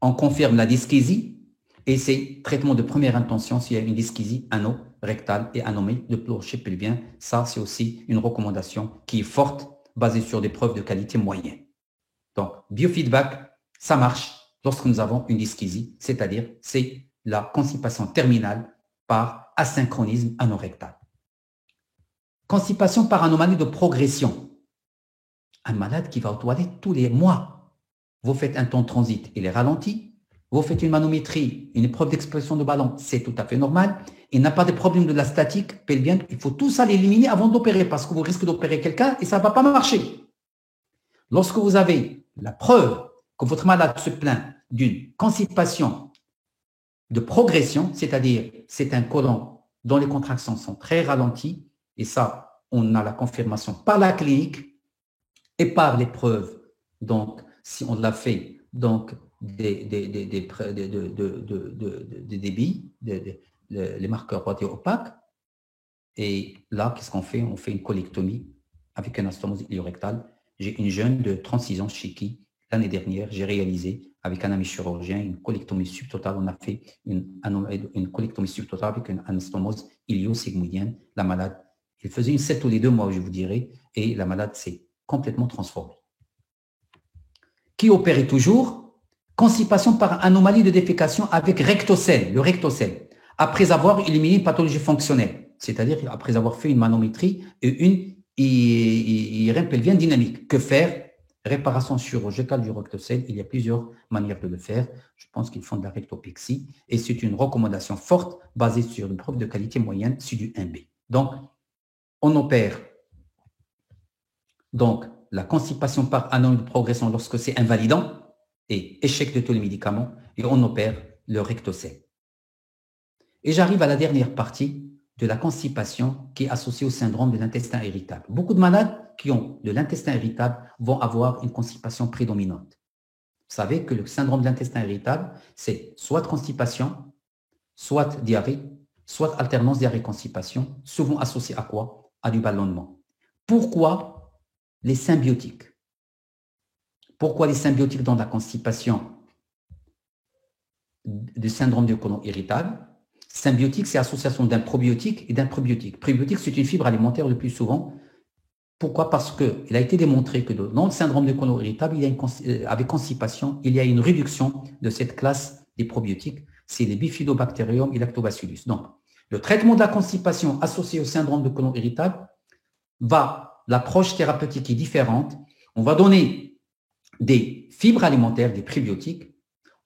on confirme la dyschésie et c'est traitement de première intention s'il y a une dyschésie ano-rectale et anomie de plancher pelvien. Ça, c'est aussi une recommandation qui est forte, basée sur des preuves de qualité moyenne. Donc, biofeedback, ça marche lorsque nous avons une dyschésie, c'est-à-dire c'est la constipation terminale par asynchronisme anorectal. Constipation par anomalie de progression. Un malade qui va aux toilettes tous les mois. Vous faites un temps de transit, il est ralenti. Vous faites une manométrie, une épreuve d'expression de ballon, c'est tout à fait normal. Il n'a pas de problème de la statique pelvienne. Il faut tout ça l'éliminer avant d'opérer parce que vous risquez d'opérer quelqu'un et ça ne va pas marcher. Lorsque vous avez la preuve que votre malade se plaint d'une constipation de progression, c'est-à-dire c'est un côlon dont les contractions sont très ralenties, et ça, on a la confirmation par la clinique et par les preuves. Donc, si on l'a fait, donc des débits, les marqueurs radiopaques, et là, qu'est-ce qu'on fait? On fait une colectomie avec une anastomose iliorectale. J'ai une jeune de 36 ans chez qui, l'année dernière, j'ai réalisé avec un ami chirurgien une colectomie subtotale. On a fait une colectomie subtotale avec une anastomose iliosigmoïdienne. La malade, il faisait une 7 tous les 2 mois, je vous dirais, et la malade s'est complètement transformée. Qui opérait toujours? Constipation par anomalie de défécation avec rectocèle, le rectocèle, après avoir éliminé une pathologie fonctionnelle, c'est-à-dire après avoir fait une manométrie et une IRM pelvienne dynamique. Que faire? Réparation chirurgicale du rectocèle, il y a plusieurs manières de le faire. Je pense qu'ils font de la rectopexie et c'est une recommandation forte basée sur une preuve de qualité moyenne, c'est du 1B. Donc, on opère donc la constipation par anomalie de progression lorsque c'est invalidant et échec de tous les médicaments, et on opère le rectocèle. Et j'arrive à la dernière partie de la constipation qui est associée au syndrome de l'intestin irritable. Beaucoup de malades qui ont de l'intestin irritable vont avoir une constipation prédominante. Vous savez que le syndrome de l'intestin irritable, c'est soit constipation, soit diarrhée, soit alternance diarrhée-constipation, souvent associé à quoi? À du ballonnement. Pourquoi les symbiotiques? Pourquoi les symbiotiques dans la constipation du syndrome du côlon irritable? Symbiotique, c'est association d'un probiotique et d'un prébiotique. Prébiotique, c'est une fibre alimentaire le plus souvent. Pourquoi? Parce qu'il a été démontré que dans le syndrome de côlon irritable, avec constipation, il y a une réduction de cette classe des probiotiques. C'est les Bifidobacterium et Lactobacillus. Donc, le traitement de la constipation associé au syndrome de côlon irritable l'approche thérapeutique est différente. On va donner des fibres alimentaires, des prébiotiques.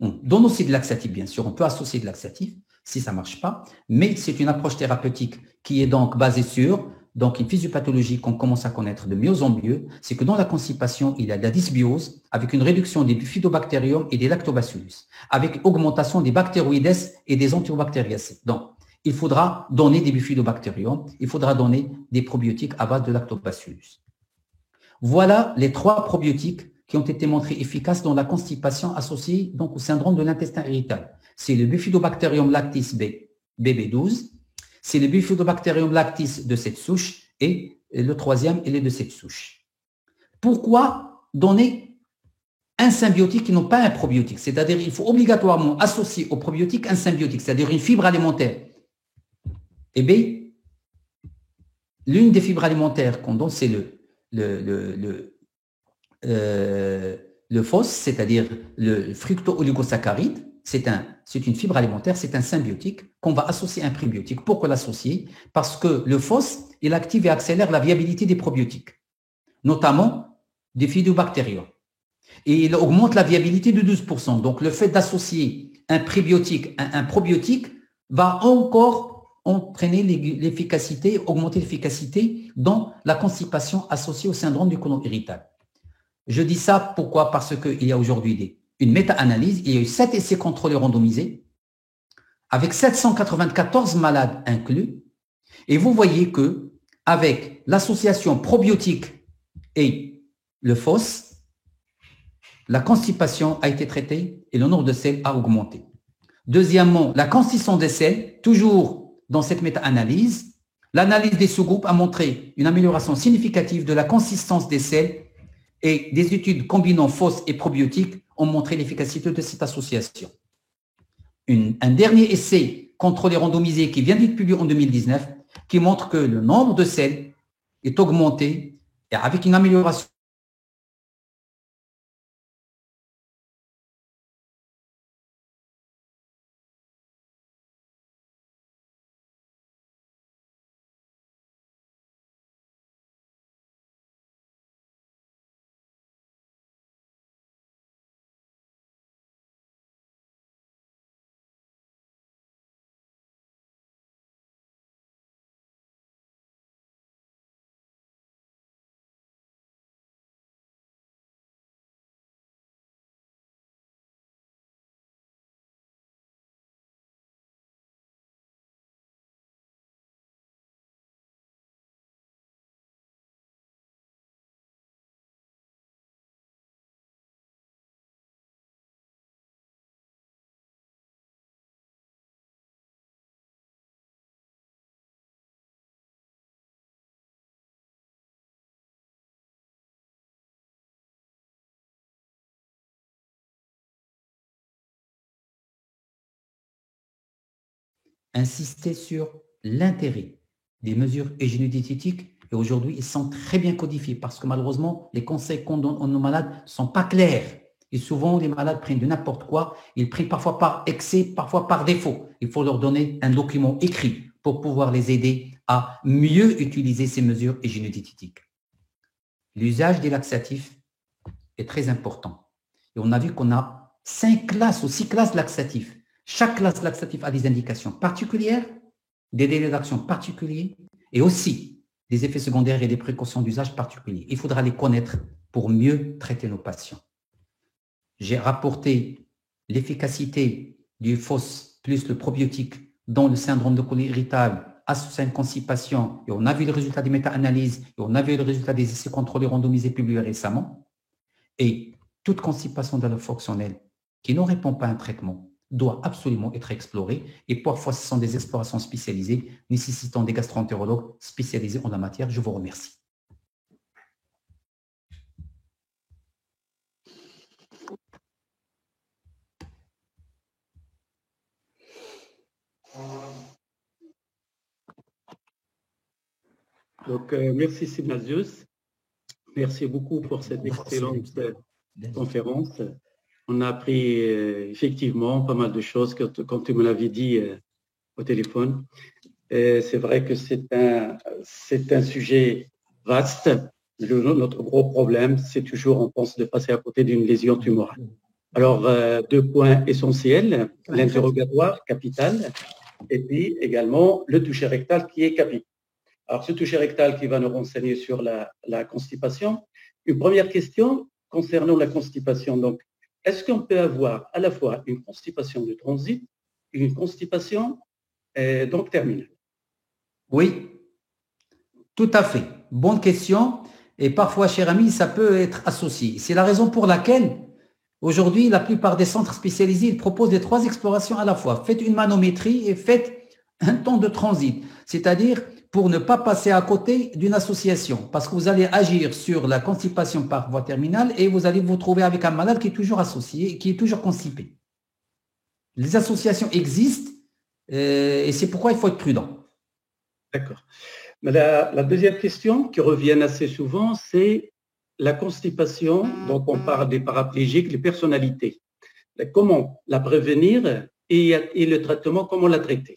On donne aussi de laxatif, bien sûr. On peut associer de laxatif si ça ne marche pas, mais c'est une approche thérapeutique qui est donc basée sur une physiopathologie qu'on commence à connaître de mieux en mieux, c'est que dans la constipation, il y a de la dysbiose avec une réduction des Bifidobacterium et des Lactobacillus, avec augmentation des Bacteroides et des Enterobacteriaceae. Donc, il faudra donner des Bifidobacterium, il faudra donner des probiotiques à base de Lactobacillus. Voilà les 3 probiotiques qui ont été montrés efficaces dans la constipation associée donc au syndrome de l'intestin irritable. C'est le Bifidobacterium lactis BB12, c'est le Bifidobacterium lactis de cette souche et le 3e, il est de cette souche. Pourquoi donner un symbiotique qui n'a pas un probiotique? C'est-à-dire qu'il faut obligatoirement associer au probiotique un symbiotique, c'est-à-dire une fibre alimentaire. Eh bien, l'une des fibres alimentaires qu'on donne, c'est le FOS, c'est-à-dire le fructo-oligosaccharide. C'est une fibre alimentaire, c'est un symbiotique qu'on va associer à un prébiotique. Pourquoi l'associer? Parce que le FOS, il active et accélère la viabilité des probiotiques, notamment des Bifidobacterium. Et il augmente la viabilité de 12%. Donc, le fait d'associer un prébiotique à un probiotique va encore entraîner l'efficacité, augmenter l'efficacité dans la constipation associée au syndrome du côlon irritable. Je dis ça pourquoi? Parce qu'il y a aujourd'hui une méta-analyse, il y a eu 7 essais contrôlés randomisés avec 794 malades inclus, et vous voyez que avec l'association probiotique et le FOS, la constipation a été traitée et le nombre de selles a augmenté. Deuxièmement, la consistance des selles, toujours dans cette méta-analyse, l'analyse des sous-groupes a montré une amélioration significative de la consistance des selles et des études combinant FOS et probiotiques ont montré l'efficacité de cette association. Un dernier essai contrôlé randomisé qui vient d'être publié en 2019 qui montre que le nombre de selles est augmenté et avec une amélioration insister sur l'intérêt des mesures hygiéno-diététiques et aujourd'hui, ils sont très bien codifiés parce que malheureusement, les conseils qu'on donne à nos malades ne sont pas clairs. Et souvent, les malades prennent de n'importe quoi. Ils prennent parfois par excès, parfois par défaut. Il faut leur donner un document écrit pour pouvoir les aider à mieux utiliser ces mesures hygiéno-diététiques. L'usage des laxatifs est très important. Et on a vu qu'on a 5 classes ou 6 classes de laxatifs. Chaque classe laxative a des indications particulières, des délais d'action particuliers et aussi des effets secondaires et des précautions d'usage particuliers. Il faudra les connaître pour mieux traiter nos patients. J'ai rapporté l'efficacité du FOS plus le probiotique dans le syndrome de côlon irritable associé à une constipation et on a vu le résultat des méta-analyses et on a vu le résultat des essais contrôlés randomisés publiés récemment. Et toute constipation de la fonctionnelle qui ne répond pas à un traitement doit absolument être explorée et parfois ce sont des explorations spécialisées nécessitant des gastro-entérologues spécialisés en la matière. Je vous remercie. Donc, merci Sibnazius. Merci beaucoup pour cette excellente conférence. On a appris effectivement pas mal de choses quand tu me l'avais dit au téléphone. C'est vrai que c'est un sujet vaste. Notre gros problème, c'est toujours, on pense, de passer à côté d'une lésion tumorale. Alors, deux points essentiels, l'interrogatoire capital et puis également le toucher rectal qui est capital. Alors, ce toucher rectal qui va nous renseigner sur la constipation. Une première question concernant la constipation. Donc, est-ce qu'on peut avoir à la fois une constipation de transit et une constipation donc terminale? Oui, tout à fait. Bonne question. Et parfois, cher ami, ça peut être associé. C'est la raison pour laquelle, aujourd'hui, la plupart des centres spécialisés ils proposent les 3 explorations à la fois. Faites une manométrie et faites un temps de transit. C'est-à-dire pour ne pas passer à côté d'une association. Parce que vous allez agir sur la constipation par voie terminale et vous allez vous trouver avec un malade qui est toujours associé, qui est toujours constipé. Les associations existent et c'est pourquoi il faut être prudent. D'accord. La deuxième question qui revient assez souvent, c'est la constipation. Donc, on parle des paraplégiques, les personnalités. Comment la prévenir et le traitement, comment la traiter?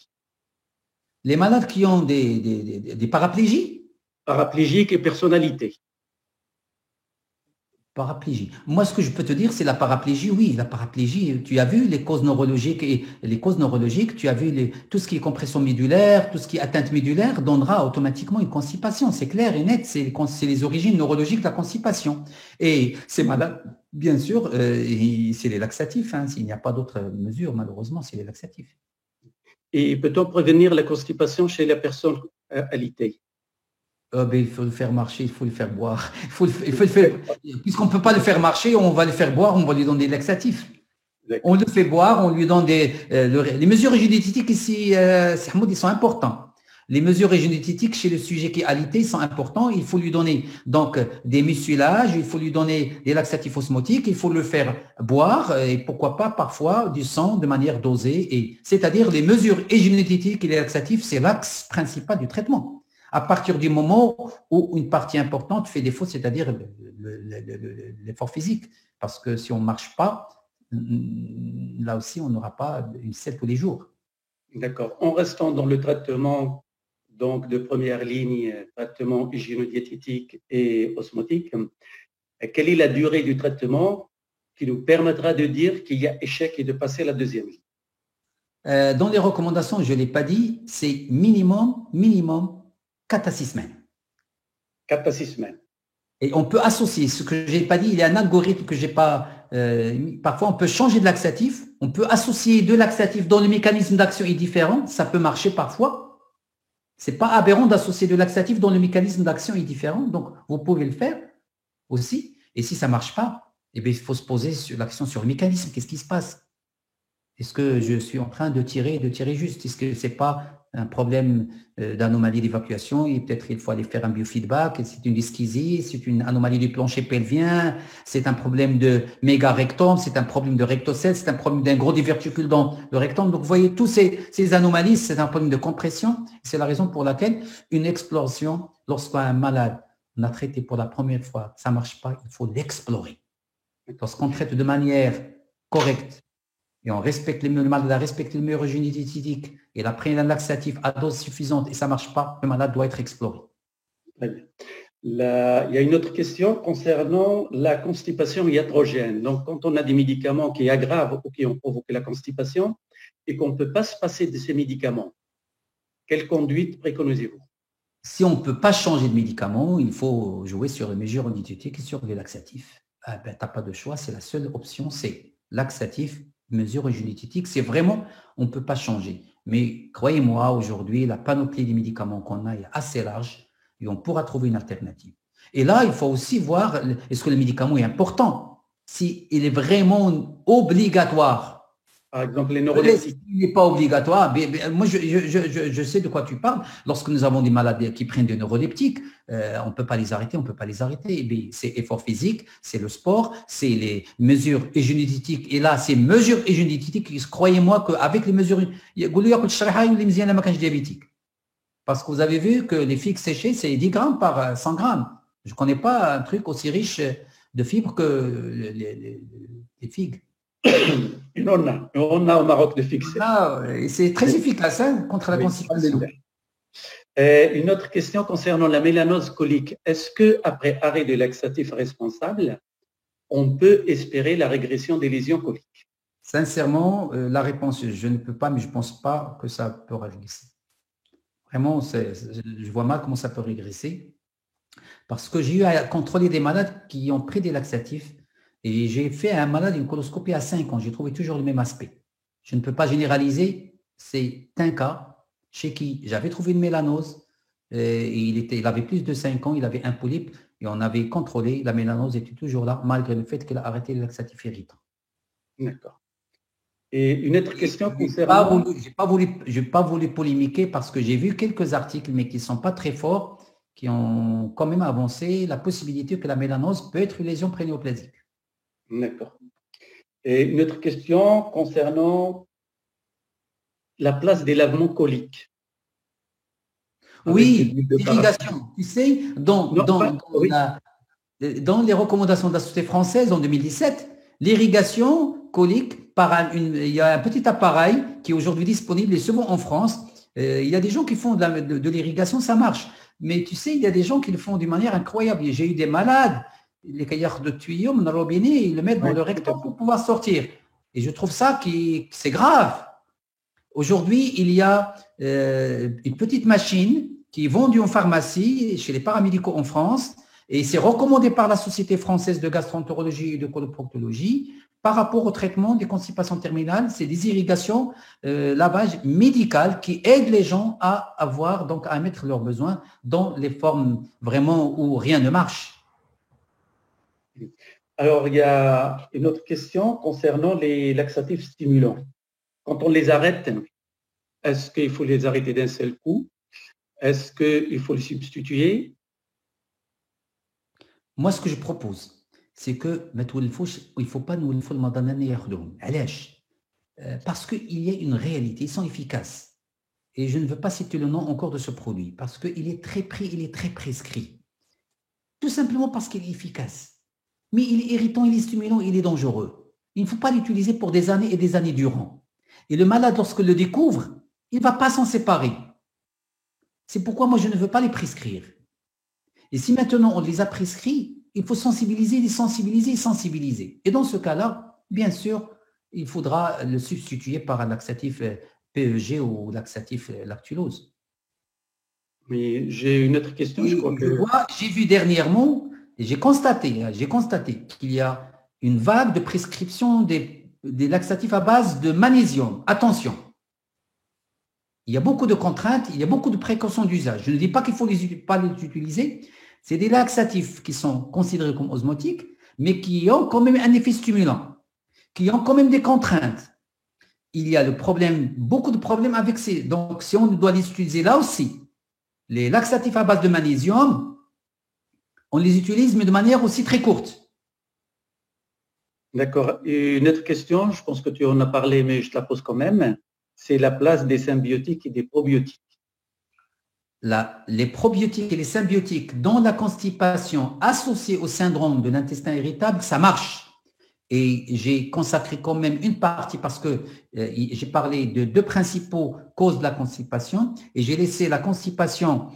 Les malades qui ont des paraplégies? Paraplégiques et personnalités. Paraplégie. Moi, ce que je peux te dire, c'est la paraplégie. Oui, la paraplégie, tu as vu les causes neurologiques et les causes neurologiques, tu as vu tout ce qui est compression médulaire, tout ce qui est atteinte médulaire donnera automatiquement une constipation. C'est clair et net, c'est les origines neurologiques de la constipation. Et ces malades, bien sûr, c'est les laxatifs. Hein, s'il n'y a pas d'autres mesures, malheureusement, c'est les laxatifs. Et peut-on prévenir la constipation chez la personne alitée? Il faut le faire marcher, il faut le faire boire. Puisqu'on ne peut pas le faire marcher, on va le faire boire, on va lui donner des laxatifs. On le fait boire, on lui donne les mesures régionétiques ici, ils sont importants. Les mesures régionétiques chez le sujet qui est alité sont importants. Il faut lui donner donc des mucilages, il faut lui donner des laxatifs osmotiques, il faut le faire boire et pourquoi pas parfois du sang de manière dosée. C'est-à-dire les mesures régionétiques et les laxatifs, c'est l'axe principal du traitement. À partir du moment où une partie importante fait défaut, c'est-à-dire l'effort physique. Parce que si on ne marche pas, là aussi, on n'aura pas une selle tous les jours. D'accord. En restant dans le traitement donc, de première ligne, traitement hygiéno-diététique et osmotique, quelle est la durée du traitement qui nous permettra de dire qu'il y a échec et de passer à la deuxième ligne? Dans les recommandations, je ne l'ai pas dit, c'est minimum 4 à 6 semaines. 4 à 6 semaines. Et on peut associer, ce que je n'ai pas dit, il y a un algorithme que je n'ai pas… parfois, on peut changer de laxatif, on peut associer 2 laxatifs dont le mécanisme d'action est différent, ça peut marcher parfois. Ce n'est pas aberrant d'associer 2 laxatifs dont le mécanisme d'action est différent, donc vous pouvez le faire aussi. Et si ça ne marche pas, eh bien, il faut se poser l'action sur le mécanisme. Qu'est-ce qui se passe? Est-ce que je suis en train de tirer juste? Est-ce que ce n'est pas un problème d'anomalie d'évacuation et peut-être il faut aller faire un biofeedback, c'est une dyskisie, c'est une anomalie du plancher pelvien, c'est un problème de mégarectum, c'est un problème de rectocèle, c'est un problème d'un gros diverticule dans le rectum. Donc, vous voyez, tous ces anomalies, c'est un problème de compression. C'est la raison pour laquelle une exploration, lorsqu'un malade on a traité pour la première fois, ça ne marche pas, il faut l'explorer. Lorsqu'on traite de manière correcte, et on respecte le malade respecte les mesures hygiéniques et la prise d'un laxatif à dose suffisante et ça ne marche pas, le malade doit être exploré. Très bien. Il y a une autre question concernant la constipation iatrogène. Donc, quand on a des médicaments qui aggravent ou qui ont provoqué la constipation et qu'on ne peut pas se passer de ces médicaments, quelle conduite préconisez-vous? Si on ne peut pas changer de médicament, il faut jouer sur les mesures diététiques et sur les laxatifs. Tu n'as pas de choix, c'est la seule option, c'est laxatif, mesures diététiques, c'est vraiment, on ne peut pas changer. Mais croyez-moi, aujourd'hui, la panoplie des médicaments qu'on a est assez large et on pourra trouver une alternative. Et là, il faut aussi voir, est-ce que le médicament est important? S'il est vraiment obligatoire Par exemple, les neuroleptiques. Il n'est pas obligatoire. Moi, je sais de quoi tu parles. Lorsque nous avons des malades qui prennent des neuroleptiques, on ne peut pas les arrêter, on ne peut pas les arrêter. C'est effort physique, c'est le sport, c'est les mesures hygiéniques. Et là, ces mesures hygiéniques, croyez-moi qu'avec les mesures, diabétique. Parce que vous avez vu que les figues séchées, c'est 10 grammes par 100 grammes. Je ne connais pas un truc aussi riche de fibres que les figues. On a au Maroc de fixer. C'est très efficace contre la constipation. Une autre question concernant la mélanose colique. Est-ce qu'après arrêt de laxatif responsable, on peut espérer la régression des lésions coliques? Sincèrement, la réponse, je ne peux pas, mais je ne pense pas que ça peut régresser. Vraiment, je vois mal comment ça peut régresser. Parce que j'ai eu à contrôler des malades qui ont pris des laxatifs. Et j'ai fait à un malade une coloscopie à 5 ans. J'ai trouvé toujours le même aspect. Je ne peux pas généraliser. C'est un cas chez qui j'avais trouvé une mélanose. Il avait plus de 5 ans. Il avait un polype. Et on avait contrôlé. La mélanose était toujours là, malgré le fait qu'elle a arrêté les laxatifs irritants. D'accord. Et une autre question concernant… Je n'ai pas voulu polémiquer parce que j'ai vu quelques articles, mais qui ne sont pas très forts, qui ont quand même avancé la possibilité que la mélanose peut être une lésion prénéoplasique. D'accord. Et une autre question concernant la place des lavements coliques. Oui, l'irrigation. Tu sais, dans les recommandations de la Société française en 2017, l'irrigation colique, il y a un petit appareil qui est aujourd'hui disponible et souvent en France. Il y a des gens qui font de l'irrigation, ça marche. Mais tu sais, il y a des gens qui le font d'une manière incroyable. J'ai eu des malades, les caillards de tuyaux, le robinet, ils le mettent dans le rectum pour pouvoir sortir. Et je trouve ça c'est grave. Aujourd'hui, il y a une petite machine qui est vendue en pharmacie, chez les paramédicaux en France, et c'est recommandé par la Société française de gastroentérologie et de coloproctologie par rapport au traitement des constipations terminales. C'est des irrigations, lavage médical qui aident les gens à mettre leurs besoins dans les formes vraiment où rien ne marche. Alors, il y a une autre question concernant les laxatifs stimulants. Quand on les arrête, est-ce qu'il faut les arrêter d'un seul coup? Est-ce qu'il faut les substituer? Moi, ce que je propose, c'est que il ne faut pas nous parce qu'il y a une réalité, ils sont efficaces. Et je ne veux pas citer le nom encore de ce produit, parce qu'il est très pris, il est très prescrit. Tout simplement parce qu'il est efficace. Mais il est irritant, il est stimulant, il est dangereux. Il ne faut pas l'utiliser pour des années et des années durant. Et le malade, lorsqu'il le découvre, il ne va pas s'en séparer. C'est pourquoi moi, je ne veux pas les prescrire. Et si maintenant on les a prescrits, il faut sensibiliser, les sensibiliser et sensibiliser. Et dans ce cas-là, bien sûr, il faudra le substituer par un laxatif PEG ou laxatif lactulose. Mais j'ai une autre question. J'ai vu dernièrement, et j'ai constaté qu'il y a une vague de prescription des laxatifs à base de magnésium. Attention, il y a beaucoup de contraintes, il y a beaucoup de précautions d'usage. Je ne dis pas qu'il ne faut pas les utiliser. C'est des laxatifs qui sont considérés comme osmotiques, mais qui ont quand même un effet stimulant, qui ont quand même des contraintes. Il y a beaucoup de problèmes avec ces. Donc, si on doit les utiliser là aussi, les laxatifs à base de magnésium, on les utilise, mais de manière aussi très courte. D'accord. Et une autre question, je pense que tu en as parlé, mais je te la pose quand même. C'est la place des symbiotiques et des probiotiques. Les probiotiques et les symbiotiques dans la constipation associée au syndrome de l'intestin irritable, ça marche. Et j'ai consacré quand même une partie parce que j'ai parlé de 2 principaux causes de la constipation et j'ai laissé la constipation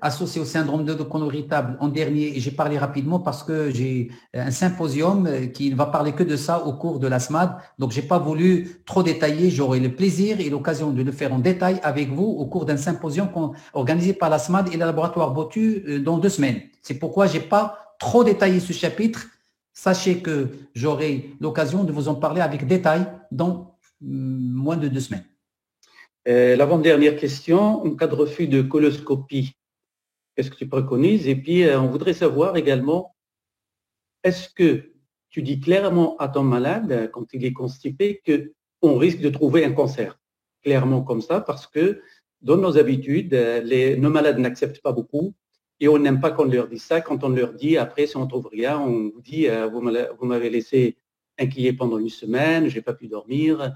associée au syndrome de côlon irritable en dernier et j'ai parlé rapidement parce que j'ai un symposium qui ne va parler que de ça au cours de la SMAD. Donc, j'ai pas voulu trop détailler. J'aurai le plaisir et l'occasion de le faire en détail avec vous au cours d'un symposium organisé par la SMAD et le laboratoire Botu dans 2 semaines. C'est pourquoi j'ai pas trop détaillé ce chapitre. Sachez que j'aurai l'occasion de vous en parler avec détail dans moins de 2 semaines. L'avant-dernière question, en cas de refus de coloscopie, qu'est-ce que tu préconises? Et puis, on voudrait savoir également, est-ce que tu dis clairement à ton malade, quand il est constipé, que on risque de trouver un cancer. Clairement comme ça, parce que dans nos habitudes, nos malades n'acceptent pas beaucoup et on n'aime pas qu'on leur dise ça. Quand on leur dit, après, si on ne trouve rien, on vous dit, vous m'avez laissé inquiet pendant une semaine, je n'ai pas pu dormir.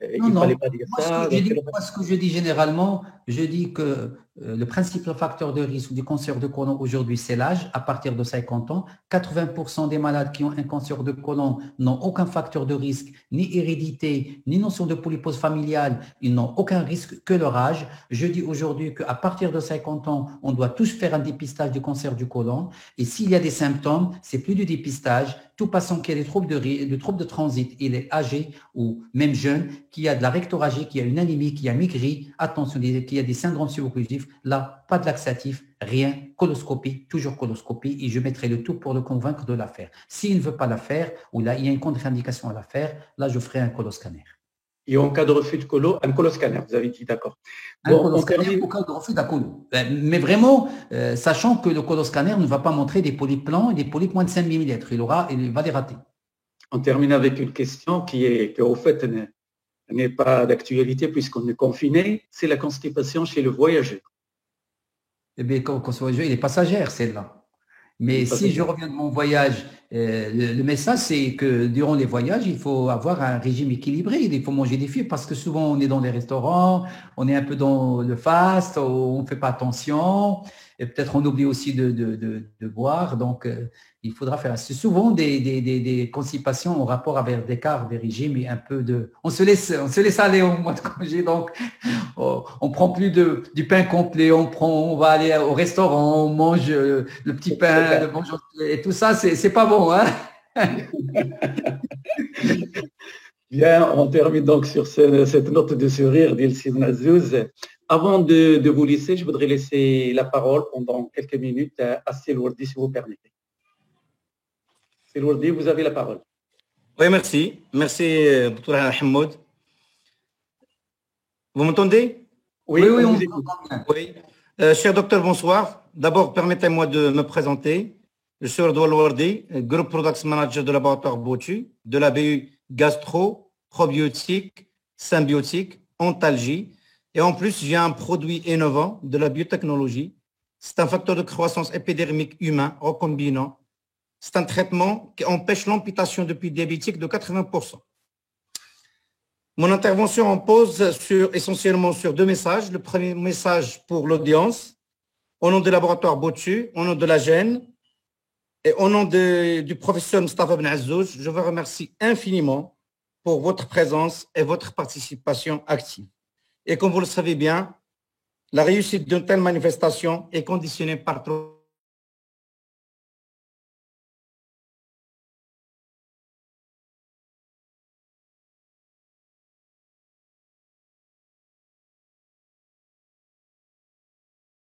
Non, Il ne fallait non. pas dire Moi, ça. ce que je dis généralement, je dis que le principal facteur de risque du cancer de côlon aujourd'hui, c'est l'âge. À partir de 50 ans, 80% des malades qui ont un cancer de côlon n'ont aucun facteur de risque, ni hérédité, ni notion de polypose familiale. Ils n'ont aucun risque que leur âge. Je dis aujourd'hui qu'à partir de 50 ans, on doit tous faire un dépistage du cancer du côlon. Et s'il y a des symptômes, c'est plus du dépistage. Tout patient qui a des troubles de transit, il est âgé ou même jeune, qui a de la rectorragie, qui a une anémie, qui a maigri, attention, qui a des syndromes subocclusifs, là, pas de laxatif, rien, coloscopie, toujours coloscopie, et je mettrai le tout pour le convaincre de la faire. S'il ne veut pas la faire, ou là, il y a une contre-indication à la faire, là, je ferai un coloscanner. Et en cas de refus de colo, un coloscanner, vous avez dit, d'accord. Un coloscanner au cas de refus d'acolo. Mais vraiment, sachant que le coloscanner ne va pas montrer des polypes blancs et des polypes moins de 5 mm. Il va les rater. On termine avec une question qui, au fait, n'est pas d'actualité puisqu'on est confiné, c'est la constipation chez le voyageur. Eh bien, quand ce voyageur, il est passagère, celle-là. Mais si je reviens de mon voyage, le message, c'est que durant les voyages, il faut avoir un régime équilibré. Il faut manger des fibres parce que souvent, on est dans les restaurants, on est un peu dans le fast, on ne fait pas attention. Et peut-être on oublie aussi de boire. Donc, il faudra faire. C'est souvent des constipations en rapport avec l'écart des régimes et un peu de. On se laisse aller au mois de congé. Donc, on prend plus du pain complet. On va aller au restaurant, on mange le petit pain, et tout ça, c'est pas bon, hein. Bien, on termine donc sur cette note de sourire d'Ilsim Nazouz. Avant de vous laisser, je voudrais laisser la parole pendant quelques minutes à Selourdi, si vous permettez. Selourdi, vous avez la parole. Oui, merci. Merci, Dr. Hamoud. Vous m'entendez? Oui, on vous écoute. Oui. Cher docteur, bonsoir. D'abord, permettez-moi de me présenter. Je suis Redouane Louardi, Group Products Manager de laboratoire Botu, de la BU Gastro, Probiotique, Symbiotique, Ontalgie. Et en plus, j'ai un produit innovant de la biotechnologie. C'est un facteur de croissance épidermique humain recombinant. C'est un traitement qui empêche l'amputation depuis diabétique de 80%. Mon intervention repose essentiellement sur deux messages. Le premier message pour l'audience, au nom du laboratoire Botu, au nom de la GEN et au nom du professeur Mostafa Ben Azzouj, je vous remercie infiniment pour votre présence et votre participation active. Et comme vous le savez bien, la réussite d'une telle manifestation est conditionnée par trois